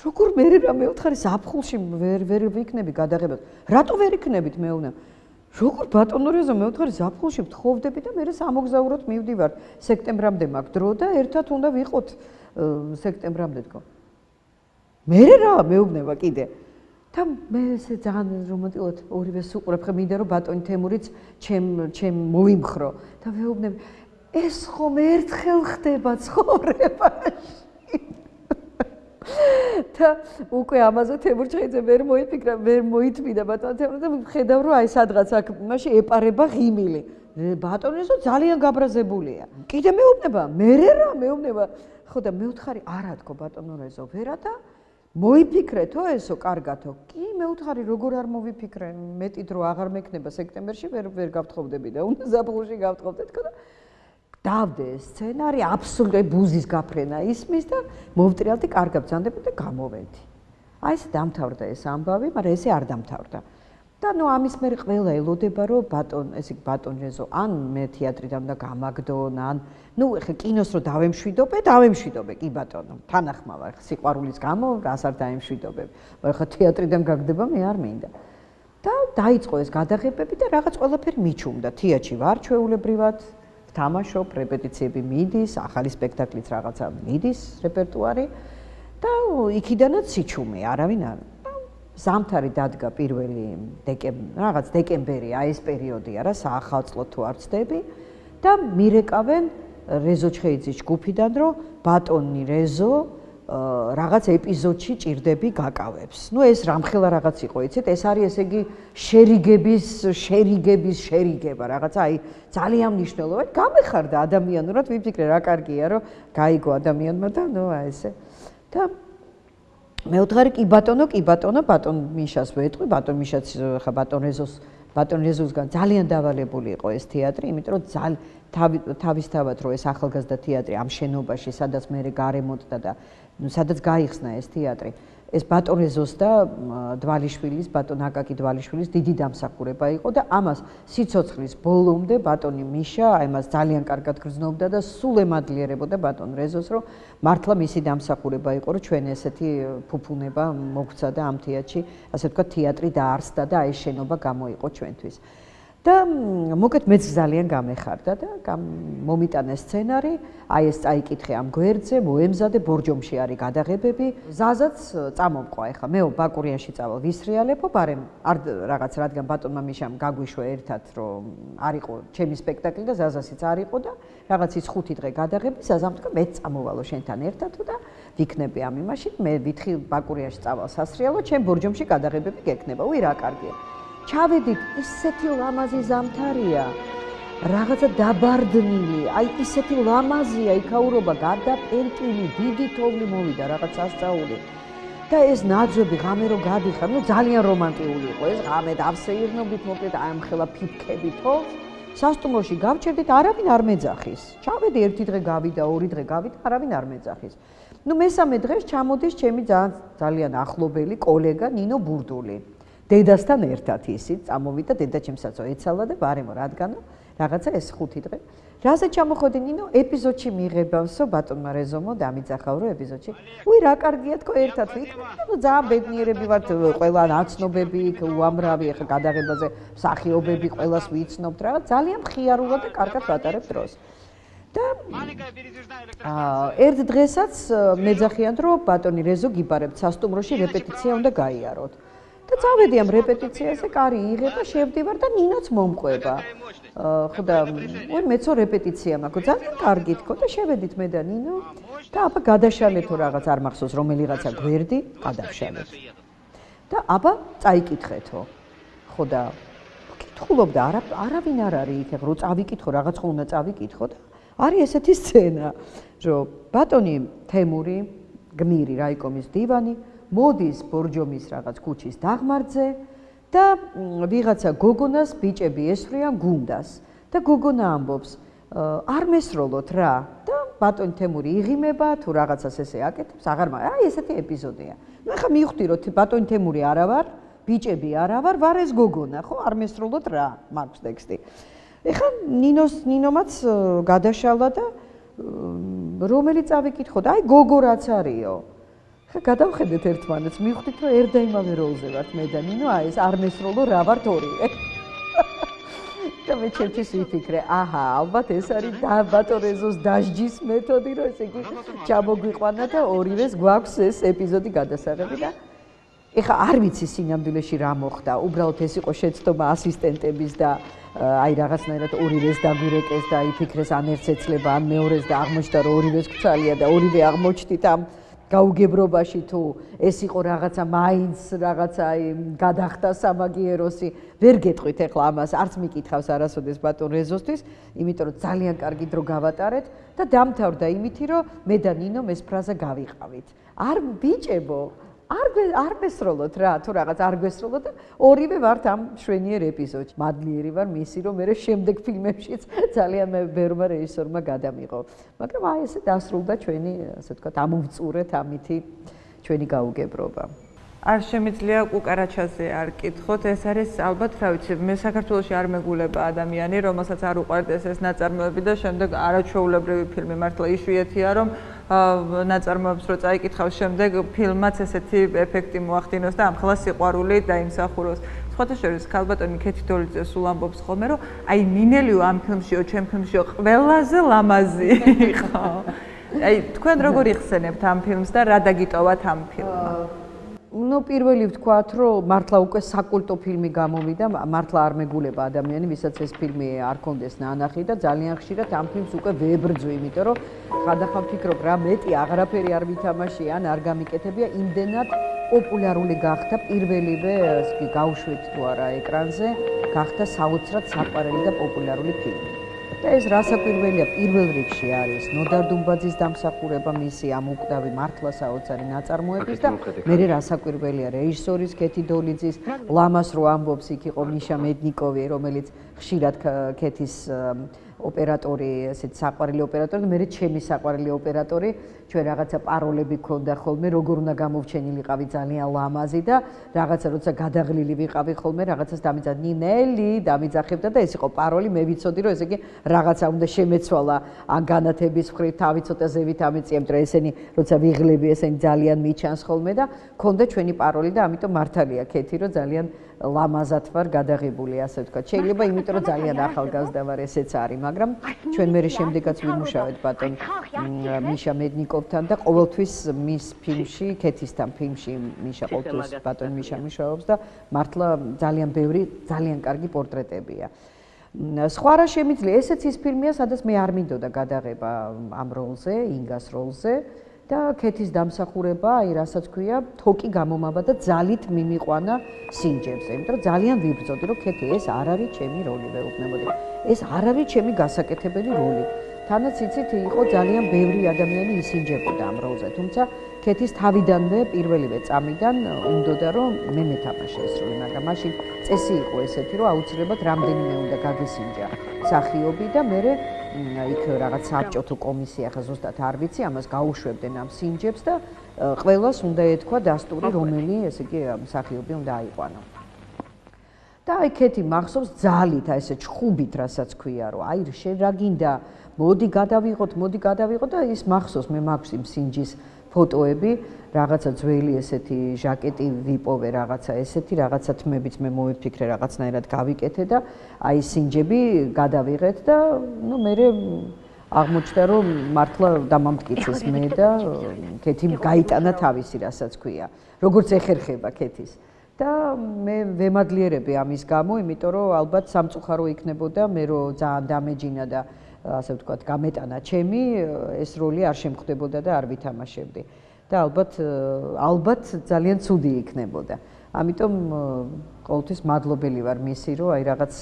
Speaker 2: როგორ მე რა მე ვთქვი ზაფხულში ვერ ვიქნები გადაღებას რატო ვერ იქნებით მეუბნება როგორ ბატონო რეზო მე ვთქვი ზაფხულში ვთხოვდები და მე სამოგზაუროდ მივდივარ სექტემბრამდე მაქვს დრო და ერთად უნდა ვიყოთ სექტემბრამდე თქო მე რა მეუბნება კიდე და მე ესე ძალიან რომანტიკულად ორივეს უყურებ ხა მინდა რომ ბატონი თემურიც ჩემ მოვიმხრო და მეუბნები ეს ხომ ერთხელ ხდება ცხოვრებაში და უკვე ამაზე თემურჩხეიძე ვერ მოიფიქრა ვერ მოითმინა ბატონ თემური და ხედავ რომ აი სადღაც აქ მაშინ ეპარება ღიმილი ბატონესო ძალიან გაბრაზებულია კიდე მეუბნება მე რა მეუბნება ხო და მეუთხარი არა თქო ბატონო რეზო ვერა და მოიფიქრეთო ესო კარგათო კი მეუთხარი როგორ არ მოვიფიქრე მეტი დრო აღარ მექნება სექტემბერში ვერ გავთხოვდები და უნდა ზაფხულში გავთხოვდე თქო და დავდე სცენარი აბსოლუტურად ბუზის გაფრენა ისმის და მოვტრიალდი კარგად ბრძანდები და გამოვედი აი ეს დამთავრდა ეს ამბავი მაგრამ ესე არ დამთავრდა და ნუ ამის მერე ყველა ელოდება რომ ბატონ რეზო ან მე თეატრიდან და გამაგდონ ან ნუ ეხა კინოს რო დავემშვიდობე კი ბატონო თანახმავა სიყვარულის გამო რას არ დაემშვიდობებ მაგრამ ეხა თეატრიდან გაგდება მე არ მინდა და დაიწყო ეს გადაღებები და რაღაც ყველაფერი მიჩუმდა თეატრში ვარ ჩვეულებრივად თამაშობ რეპეტიციები მიდის ახალი სპექტაკლიც რაღაცა მიდის რეპერტუარი და იქიდანაც სიჩუმე არავინ არ ზამთარი დადგა პირველი დეკემბერი აი ეს პერიოდია რა საახალწლო თუ არ ვწდები და მირეკავენ რეზო ჩხეიძის ჯგუფიდან რომ ბატონი რეზო რაღაც ეპიზოდში ჭირდები გაკავებს. ნუ ეს რამხელა რაღაც იყო, იცით, ეს არის ესე იგი შერიგების შერიგება, რაღაცა აი ძალიან მნიშვნელოვანი. გამეხარდა ადამიანურად, ვიფიქრე რა კარგია, რომ გაიგო ადამიანმა და ნუ აი ესე. და მე ვთხარი კი ბატონო, ბატონ მიშას ვეტყვი, ბატონ მიშაც ხა ბატონ რეზოსგან ძალიან დავალებული იყო ეს თეატრი, იმიტომ რომ თავისთავად რომ ეს ახალგაზრდა თეატრი ამ შენობაში, სადაც მე გარემონტდა და სადაც გაიხსნა ეს თეატრი, ეს ბატონ რეზოს და ბატონ აკაკი დვალიშვილის დიდი დამსახურება იყო და ამას სიცოცხლის ბოლომდე ბატონი მიშა ამას ძალიან კარგად გრძნობდა და სულ ემადლიერებოდა ბატონ რეზოს, რომ მართლა მისი დამსახურება იყო, რომ ჩვენ ესეთი ფუფუნება მოგვცა და ამ თეატრში, ასე ვთქვათ, თეატრი დაარსდა და აი შენობა გამოიყო ჩვენთვის. და მოკეთ მეც ძალიან გამეხარდა და მომიტანე სცენარი, აი ეს წაიკითხე ამ გვერდზე, მოემზადე ბორჯომში არის გადაღებები, ზაზაც წამომყვა ეხლა მე ბაკურიანში წავალ ვისრიალებო, ბარემ არ რაღაც რადგან ბატონმა მიშამ გაგვიშვა ერთად რომ არ იყო ჩემი სპექტაკლი და ზაზასიც არ იყო და რაღაც ის 5 დღე გადაღები, ზაზამ თქვა მეც წამოვალო შენთან ერთად და ვიქნები ამ იმაში, მე ვითხი ბაკურიანში წავალ სასრიალო, ჩემ ბორჯომში გადაღებები გექნება, უი რა კარგია. ჩავედით ისეთი ლამაზი ზამთარია რაღაცა დაბარდნილი აი ისეთი ლამაზია იქაურობა გადაპენტილი დიდი თოვლი მოვიდა რაღაც ასწაული და ეს ნაძვები ღამე რო გადიხარ ნუ ძალიან რომანტიკული იყო ეს ღამე დავსეირნობით მოკლედ აი ამ ხელა ფიფქები თოვლს სასტუმროში გავჩერდით არავინ არ მეძახის ჩავედი ერთი დღე გავიდა ორი დღე გავიდა არავინ არ მეძახის ნუ მესამე დღეს ჩამოდის ჩემი ძალიან ახლობელი კოლეგა ნინო ბურდული დედასთან ერთად ისიც წამოვიდა დედა ჩემსაც ეცალა და ბარემო რადგანო რაღაცა ეს 5 დღე რაზე ჩამოხოდი ნინო ეპიზოდში მიიღებავსო ბატონმა რეზომო დამიძახავ რომ ეპიზოდში უი რა კარგია თქო ერთად ვიქნები ნუ ძალიან ბედნიერები ვართ ყველა ნაცნობები იქ უამრავი ახლა გადაღებაზე მსახიობები ყველას ვიცნობთ რა ძალიან მხიარულად და კარგად ვატარებ დროს და ერთ დღესაც მეძახიან რომ ბატონი რეზო გიბარებთ სასტუმროში რეპეტიცია უნდა გაიაროთ და წავედი ამ რეპეტიციაზე, კარი იღე და შევდივარ და ნინოც მომყვება. ხო და მეცო რეპეტიცია მაქვს, ძალიან კარგი თქო და შევედით მე და ნინო და აბა გადაშალეთო რაღაც არ მახსოვს რომელიღაცა გვერდი, გადავშალეთ. და აბა წაიკითხეთო. ხო და კითხულობდა, არავინ არ არის იქ, რო წავიკითხო, რაღაც ხო უნდა წავიკითხო და არის ესეთი სცენა, რომ ბატონი თემური, გმირი რაიკომის დივანი მოდის ბორჯომის რაღაც ქუჩის დაღმართზე და ვიღაცა გოგონას ბიჭები ესვრიან გუნდას და გოგონა ამბობს არ მესროლოთ რა და ბატონი თემური იღიმება თუ რაღაცას ესე აკეთებს აღარ აი ესეთი ეპიზოდია ნუ ახლა მივხვდი რომ ბატონი თემური არა ვარ ბიჭები არა ვარ ეს გოგონა ხო არ მესროლოთ რა მაქვს ტექსტი ეხლა ნინომაც გადაშალა და რომელი წავიკითხო და აი გოგო რაც არისო ხა გადავხედეთ ერთმანეთს, მივხვდით რომ ერთ და იმავე როლზე ვართ მე და ნინო, აი ეს არ მესროლო რა ვართ ორივე. და მე ჩემთვის ვიფიქრე, აჰა, ალბათ ეს არის ბატონ რეზოს დასჯის მეთოდი, რომ ესე იგი ჩამოგვიყვანა და ორივეს გვაქვს ეს ეპიზოდი გადასაღები და ეხა არ ვიცი სინამდვილეში რა მოხდა. უბრალოდ ეს იყო შეცდომა ასისტენტების და აი რაღაცნაირად ორივეს დაგვირეკეს და იფიქრეს ან ერთს ეცლება, ან მეორეს და აღმოჩნდა რომ ორივეს გვცალია და ორივე აღმოჩნდით ამ გაუგებრობაში თუ ეს იყო რაღაცა მაინც რაღაცა გადახდა სამაგიეროსი ვერ გეტყვით ეხლა ამას არც მიკითხავს არასოდეს ბატონ რეზოსთვის იმიტომ რომ ძალიან კარგი დრო გავატარეთ და დამთავრდა იმითი რომ მე და ნინომ ეს ფრაზა გავიყავით არ ბიჭებო არ გესროლოთ რა თუ რაღაც არ გესროლოთ და ორივე ვართ ამ შვენიერ ეპიზოდში მადლიერი ვარ მისი რომ მე შემდეგ ფილმებშიც ძალიან ბევრმა რეჟისორმა გადამიღო მაგრამ აი ესე დასრულდა ჩვენი ასე ვთქვათ ამოვწურეთ ამითი ჩვენი გაუგებრობა
Speaker 1: არ შემიძლია კუკარაჩაზე არ კითხოთ ეს არის ალბათ რა ვიცი მე საქართველოში არ მეგულება ადამიანი რომელსაც არ უყვარდეს ეს ნაწარმოები და შემდეგ არაჩვეულებრივი ფილმი მართლა იშვიათია რომ ნაწარმოებს რო წაიკითხავს შემდეგ ფილმაც ესეთი ეფექტი მოახდინოს და ამხელა სიყვარული დაიმსახუროს სხვათა შორის ქალბატონი ქეთი დოლიძე სულ ამბობს ხოლმე რომ აი ნინელიო ამ ფილმშიო ჩემ ფილმშიო ყველაზე ლამაზი იყო აი თქვენ როგორ იხსენებთ ამ ფილმს და რა დაგიტოვათ ამ ფილმმა
Speaker 2: ну პირველი ვთქვათ რომ მართლა უკვე საკულტო ფილმი გამოვიდა მართლა არ მეგულება ადამიანი ვისაც ეს ფილმი არ კონდეს ნანახი და ძალიან ხშირად ამ ფილმს უკვე ვებრძვი იმიტომ რომ ხანდახან ვფიქრობ რა მეტი აღარაფერი არ ვითამაშია ან არ გამიკეთებია იმდენად პოპულარული გახდა პირველივე გავუშვით თუ არა ეკრანზე გახდა საოცრად საყვარელი და პოპულარული ფილმი და ეს რასაკვირველია პირველ რიგში არის ნოდარ დუმბაძის დამსახურება მისი ამ უკვდავი მართლა საოცარი ნაწარმოების და მერე რასაკვირველია რეჟისორის ქეთი დოლიძის ლამას რო ამბობს იქ იყო მიშა მედნიკოვი რომელიც ხშირად ქეთის ოპერატორი ესეთ საყვარელი ოპერატორი და მე ჩემი საყვარელი ოპერატორი ჩვენ რაღაცა პაროლები ქონდა ხოლმე როგორ უნდა გამოვჩენილიყავი ძალიან ლამაზი და რაღაცა როცა გადაღლილი ვიყავი ხოლმე რაღაცას დამიძახ ნინელი დამიძახებდა და ეს იყო პაროლი მე ვიცოდი რომ ესე იგი რაღაცა უნდა შემეცვალა ან განათების მხრივ თავი ცოტა ზევით ამეწია იმიტომ რომ ესენი როცა ვიღლები ესენი ძალიან მიჩანს ხოლმე და ქონდა ჩვენი პაროლი და ამიტომ მართალია ქეთი რომ ძალიან ლამაზად ვარ გადაღებული ასე ვთქვა. შეიძლება იმიტომ რომ ძალიან ახალგაზრდა ვარ ესეც არის, მაგრამ ჩვენ მე შემდეგაც ვიმუშავეთ ბატონ მიშა მედნიკოვთან და ყოველთვის მის ფილმში, ქეთისთან ფილმში მიშა ყოველთვის ბატონ მიშა მუშაობს და მართლა ძალიან ბევრი ძალიან კარგი პორტრეტებია. სხვა რა შემიძლია, ესეც ის ფილმია, სადაც მე არ მინდოდა გადაღება ამ როლზე, ინგას როლზე. და ქეთის დამსახურება, აი რასაც ქვია, თოკი გამომავა და ძალით მიმიყვანა სინჯებზე. იმიტომ რომ ძალიან ვიბრძოდი, რომ ქეთი ეს არ არის ჩემი როლი, ვეუბნებოდი. ეს არ არის ჩემი გასაკეთებელი როლი. თანაც იცით, იყო ძალიან ბევრი ადამიანი ისინჯებოდა ამ როლზე, თუმცა ქეთის თავიდანვე პირველივე წამიდან უნდოდა რომ მე მეთამაშე ეს როლი, მაგრამ მაშინ წესი იყო ესეთი, რომ აუცილებლად რამდენიმე უნდა გაგესინჯა მსახიობი და მე იქ რაღაც საბჭოთო კომისია ხა ზუსტად არ ვიცი, ამას გაუშვებდნენ ამ სინჯებს და ყველას უნდა ეთქვა დასტური, რომელი ესე იგი მსახიობი უნდა აიყვანო. და აი ქეთი მახსოვს ძალით, აი ესე ჩხუბით, რასაც ქვია, რომ აი შენ რა გინდა, მოდი გადავიღოთ და ის მახსოვს, მე მაქვს იმ სინჯის ფოტოები, რაღაცა ძველი ესეთი ჟაკეტი ვიპოვე, რაღაცა ესეთი, რაღაცა თმებიც მე მოვიფიქრე, რაღაცნაირად გავიკეთე და აი სინჯები გადავიღეთ და ნუ მე აღმოჩნდა რომ მართლა დამამტკიცეს მე და ქეთი გაიტანა თავისი, რასაც ქვია, როგორც ეხერხება ქეთის. და მე ვემადლიერები ამის გამო, იმიტომ რომ ალბათ სამწუხარო იქნებოდა მე რომ ძალიან დამეჯინა და ასე ვთქვათ, გამეტანა ჩემი, ეს როლი არ შემხვდებოდა და არ ვითამაშებდი. და ალბათ ძალიან ცუდი იქნებოდა. ამიტომ ყოველთვის მადლობელი ვარ მისი, რომ აი რაღაც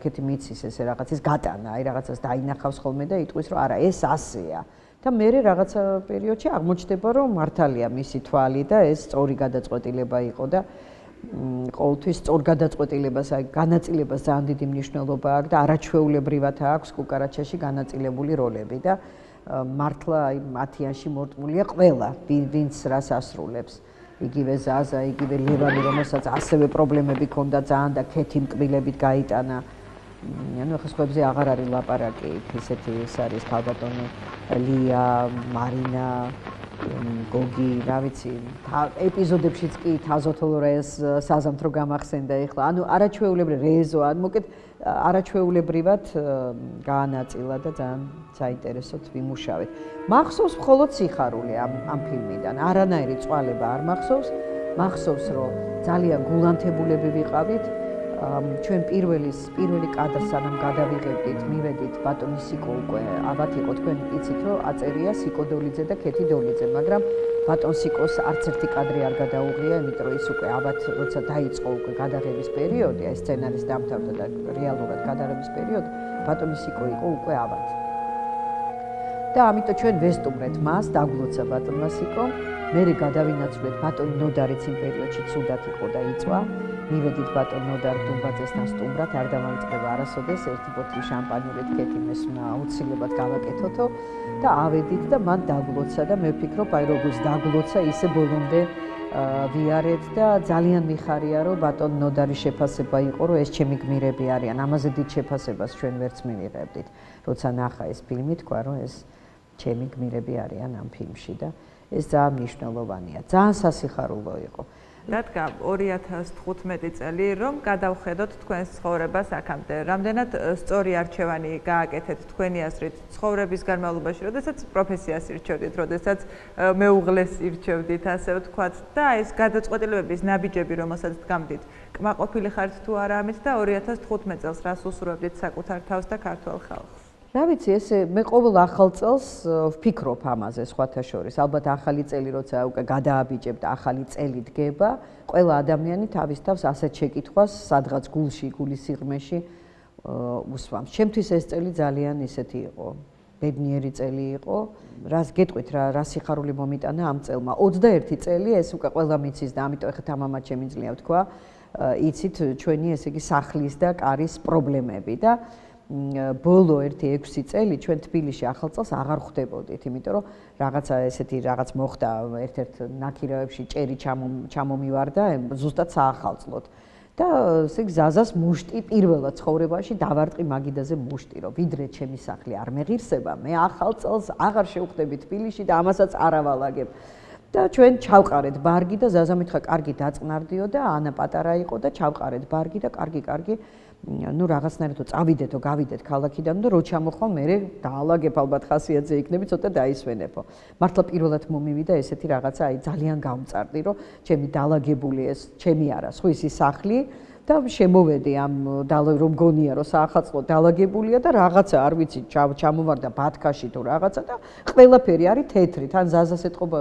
Speaker 2: ქეთი მიცის ესე რაღაცის გატანა, აი რაღაცას დაინახავს ხოლმე და იტყვის, რომ არა, ეს ასეა. და მე რაღაცა პერიოდში აღმოჩნდება, რომ მართალია მისი თვალი და ეს სწორი გადაწყვეტილება იყო და ყოველთვის სწორ გადაწყვეტილებას, აი განაწილებას ძალიან დიდი მნიშვნელობა აქვს და არაჩვეულებრივად აქვს კუკარაჩაში განაწილებული როლები და მართლა აი მათიანში მორტმულია ყველა, ვინც რას ასრულებს. იგივე ზაზა, იგივე ლევანი, რომელსაც ასევე პრობლემები ჰქონდა ძალიან და ქეთი მკბილებით გაიტანა. ანუ ახლა სხვებზე აღარ არის ლაპარაკი, ესეთი ეს არის ქალბატონი ლია, მარინა, გოგი, რა ვიცი, ეპიზოდებშიც კი თაზოთოლო რა ეს საზამთრო გამახსენდა ეხლა. ანუ არაჩვეულებრივი რეზო, ან მოკეთ არაჩვეულებრივად გაანაწილა და ძალიან საინტერესოდ ვიმუშავეთ. მახსოვს მხოლოდ სიხარული ამ ფილმიდან. არანაირი წვალება არ მახსოვს. მახსოვს, რომ ძალიან გულანთებულები ვიყავით. ჩვენ პირველი კადრს სანამ გადავიღებდით, მივედით ბატონი სიკო უკვე ალბათ იყო თქვენ იცით, რომ აწერია სიკო დოლიძე და ქეთი დოლიძე, მაგრამ ბატონ სიკოს არც ერთი კადრი არ გადაუღია, იმიტომ რომ ის უკვე ალბათ როცა დაიწყო უკვე გადაღების პერიოდი, აი სცენარის დამთავრდა და რეალურად გადაღების პერიოდი, ბატონი სიკო იყო უკვე ალბათ. და ამიტომ ჩვენ ვესტუმრეთ მას, დაგვლოცა ბატონმა სიკომ. მე გადავინაცვლეთ ბატონ ნოდარიც იმ პერიოდში ცუდად იყო და იწვა. მივედით ბატონ ნოდარ დუმბაძესთან სტუმრად, არ დამამწყება არასოდეს ერთი ბოთლი შამპანიურით ქეთი მესმნა აუცილებლად გავაკეთოთო და ავედით და მან დაგვლოცა და მე ვფიქრობ, აი როგორც დაგვლოცა, ისე ბოლომდე ვიარეთ და ძალიან მიხარია, რომ ბატონ ნოდარის შეფასება იყო, რომ ეს ჩემი გმირები არიან. ამაზე დიდ შეფასებას ჩვენ ვერც მივიღებდით. როცა ნახა ეს ფილმი, თქვა, რომ ეს ჩემი გმირები არიან ამ ფილმში და ეს ძალიან მნიშვნელოვანია. ძალიან სასიხარულო იყო.
Speaker 1: რადგან 2015 წელი რომ გადავხედოთ თქვენს ცხოვრებას აქამდე, რამდენად სწორი არჩევანი გააკეთეთ თქვენი აზრით ცხოვრების განმავლობაში, როდესაც პროფესიას ირჩევდით, როდესაც მეუღლეს ირჩევდით, ასე ვთქვათ, და ეს გადაწყვეტილებების ნაბიჯები, რომელსაც დგამდით, კმაყოფილი ხართ თუ არა ამით და 2015 წელს რას უსურვებდით საკუთარ თავს და ქართულ ხალხს?
Speaker 2: რა ვიცი, ესე მე ყოველ ახალ წელს ვფიქრობ ამაზე სხვათა შორის. ალბათ ახალი წელი როცა უკვე გადააბიჭებ და ახალი წელი დგება, ყველა ადამიანი თავის თავს ასეთ შეკითხვას სადღაც გულში, გულის სიღრმეში უსვამს. ჩემთვის ეს წელი ძალიან ისეთი იყო, ბედნიერი წელი იყო. რას გეტყვით, რა სიხარული მომიტანა ამ წელმა. 21 წელი ეს უკვე ყველა მიცის და ამიტომ ეხლა თამამად შემიძლია ვთქვა, იცით ჩვენი ესე იგი სახლის და კარის პრობლემები და ბოლო 1-6 წელი ჩვენ თბილისში ახალ წელს აღარ ხვდებოდით, იმიტომ რომ რაღაცა ესეთი რაღაც მოხდა ერთ-ერთ ნაკირავებში ჭერი ჩამომივარდა ზუსტად საახალწლოდ. და ესე გზაზას მუშტი პირველად ცხოვრებაში დავარტყი მაგიდაზე მუშტი, რომ ვიდრე ჩემი სახლი არ მეღირსება, მე ახალ წელს აღარ შევხვდები თბილისში და ამასაც არ ავალაგებ. და ჩვენ ჩავყარეთ ბარგი და ზაზა მითხრა, კარგი დაწყნარდიო და ანა პატარა იყო და ჩავყარეთ ბარგი და კარგი ну რაღაცნაირად წავიდეთო, გავიდეთ ქალაქიდან და რო ჩამოხვალ მე დაალაგებ ალბათ ხასიათზე იქნები, ცოტა დაისვენებო. მართლა პირველად მომივიდა ესეთი რაღაცა, აი ძალიან გამწარდი, რომ ჩემი დაალაგებული ეს ჩემი არა, სხვისი სახლი და შემოვედი ამ რომ გონია რომ საახალწლო დაალაგებულია და რაღაცა არ ვიცი, ჩამოვარდა ბათქაში თუ რაღაცა და ყველაფერი არის თეთრი. თან ზაზას ეთყობა,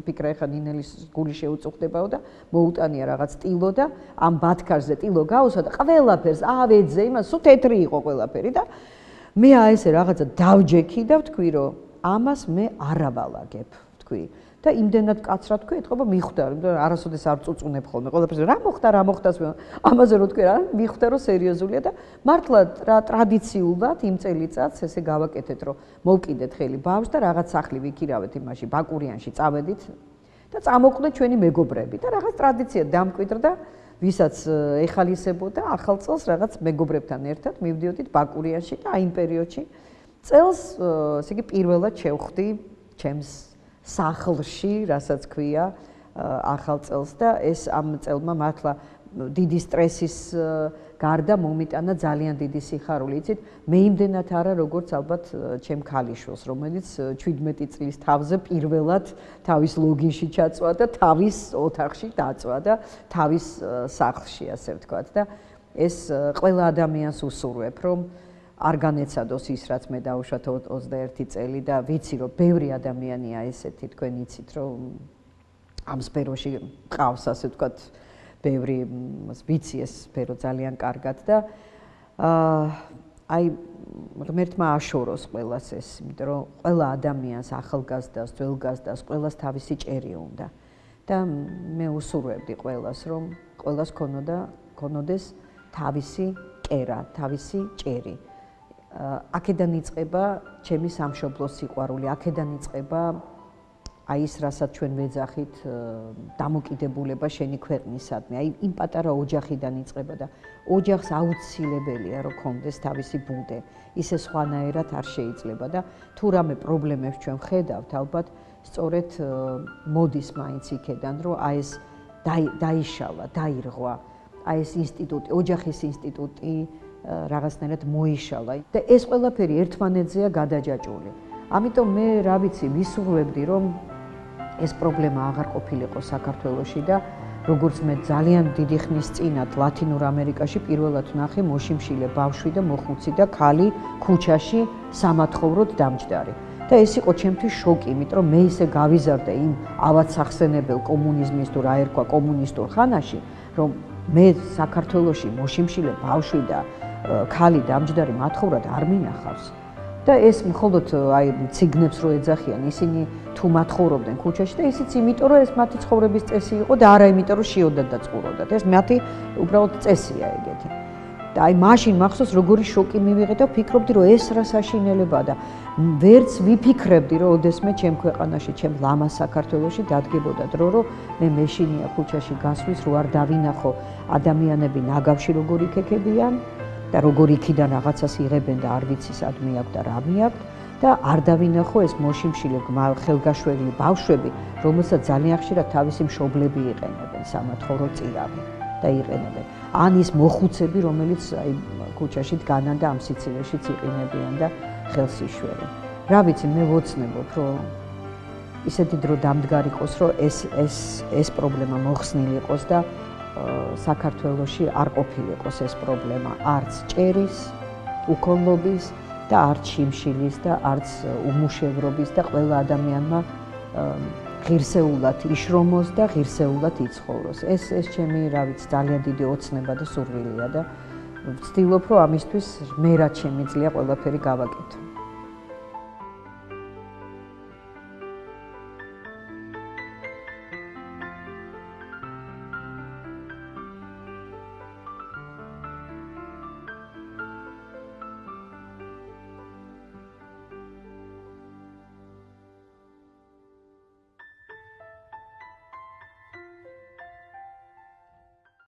Speaker 2: იფიქრა ეხა ნინელის გული შეუწუხდებაო და მოუტანია რაღაც ტილო და ამ ბათქარზე ტილო გაუსვა და ყველაფერს ავეძე, იმას სულ თეთრი იყო ყველაფერი და მე ესე რაღაცა დავჯექი და ვთქვი რომ ამას მე არ ავალაგებ, ვთქვი. და იმდენად კაცრად თქვი, ეთყობა მიხვდა, არასოდეს არ წუწუნებ ხოლმე ყველაფერს. რა მოხდა, ამაზე რო თქვი რა, მიხვდა რომ სერიოზულია და მართლა ტრადიციულად იმ წელიწადს ესე გავაკეთეთ, რომ მოვკიდეთ ხელი ბავშვს და რაღაც სახლი ვიქირავეთ იმაში ბაკურიანში წავედით და წამოყვდეთ ჩვენი მეგობრები და რაღაც ტრადიცია დამკვიდრდა, ვისაც ეხალისებოდა ახალ წელს რაღაც მეგობრებთან ერთად მივდიოდით ბაკურიანში და აი იმ პერიოდში წელს ესე იგი პირველად შევხვდი ჩემს სახლში, რასაც ქვია ახალ წელს და ეს ამ წელმა მართლა დიდი სტრესის გარდა მომიტანა ძალიან დიდი სიხარული. იცით, მე იმდენად არა, როგორც ალბათ ჩემ ქალიშვილს, რომელიც 17 წლის თავზე პირველად თავის ლოგინში ჩაწვა და თავის ოთახში დაწვა და თავის სახლში, ასე ვთქვათ და ეს ყველა ადამიანს უსურვებ, რომ არ განეცადოს ის, რაც მე დავუშვათ 21 წელი და ვიცი, რომ ბევრი ადამიანია ესეთი, თქვენ იცით, რომ ამ სფეროში ყავს, ასე ვთქვათ, ბევრი ვიცი ეს სფერო ძალიან კარგად და აი ღმერთმა აშოროს ყველას ეს, იმიტომ რომ ყველა ადამიანს, ახალგაზრდას, ძველგაზრდას, ყველას თავისი ჭერი უნდა და მე უსურვებდი ყველას, რომ ყველას ქონოდეს თავისი კერა, თავისი ჭერი. აქედან იწყება ჩემი სამშობლოს სიყვარული, აქედან იწყება აი ის, რასაც ჩვენ ვეძახით, დამოკიდებულება შენი ქვეყნისადმი. აი იმ პატარა ოჯახიდან იწყება და ოჯახს აუცილებელია, რომ კონდეს თავისი ბუდე. ისე სხვანაირად არ შეიძლება და თუ რამე პრობლემებს ჩვენ ხედავთ, ალბათ სწორედ მოდის მაინც იქედან, რომ აი ეს დაიშალა, დაირღვა, აი ეს ინსტიტუტი, ოჯახის ინსტიტუტი რაღაცნაირად მოიშალა და ეს ყველაფერი ერთმანეთზეა გადაჯაჭვული. ამიტომ მე რა ვიცი, ვისურვებდი რომ ეს პრობლემა აღარ ყოფილიყო საქართველოში და როგორც მე ძალიან დიდი ხნის წინათ ლათინურ ამერიკაში პირველად ვნახე მოშიმშილე ბავშვი და მოხუცი და ქალი ქუჩაში სამათხოვროდ დამჯდარი. და ეს იყო ჩემთვის შოკი, იმიტომ რომ მე ისე გავიზარდე იმ ავადსახსენებელ კომუნიზმის თუ რა ერქვა კომუნისტურ ხანაში, რომ მე საქართველოში მოშიმშილე ბავშვი და ქალი დამჯდარი მათხოვრად არ მინახავს. და ეს მხოლოდ აი ციგნებს რო ეძახიან, ისინი თუ მათხოვრობდნენ ქუჩაში და ისიც იმიტომ რომ ეს მათი ცხოვრების წესი იყო და არა იმიტომ რომ შიოდათ და წყუროდათ. ეს მათი უბრალოდ წესია ეგეთი. და აი მაშინ მახსოვს როგორი შოკი მივიღე და ვფიქრობდი რომ ეს რა საშინელებაა და ვერც ვიფიქრებდი რომ ოდესმე ჩემ ქვეყანაში, ჩემ ლამაზ საქართველოში დადგებოდა დრო რომ მე მეშინია ქუჩაში გასვლის რო არ დავინახო ადამიანები ნაგავში როგორ იქექებიან და როგორ იქიდან რაღაცას იღებენ და არ ვიცი სადმე აქვს და რა მიაქვს და არ დავინახო ეს მოშიმშილე ხელგაშვერილი ბავშვები, რომელსაც ძალიან ხშირად თავისი მშობლები იყენებენ სამათხოვრო წირავი და იყენებენ. ან ის მოხუცები, რომელიც აი ქუჩაში დგანან და ამ სიცივეშიც იყინებიან და ხელს იშვერენ. რა ვიცი, მე ვოცნებობ, რომ ისეთი დრო დამდგარიყოს, რომ ეს პრობლემა მოხსნილი იყოს და საქართველოში არ ყოფილიყოს ეს პრობლემა არც ჭერის, უქონლობის და არც შიმშილის და არც უმუშევრობის და ყველა ადამიანმა ღირსეულად იშრომოს და ღირსეულად იცხოვროს. ეს ჩემი, რა ვიცი, ძალიან დიდი ოცნება და სურვილია და ვცდილობ, რომ ამისთვის მე რაც შემიძლია ყველაფერი გავაკეთო.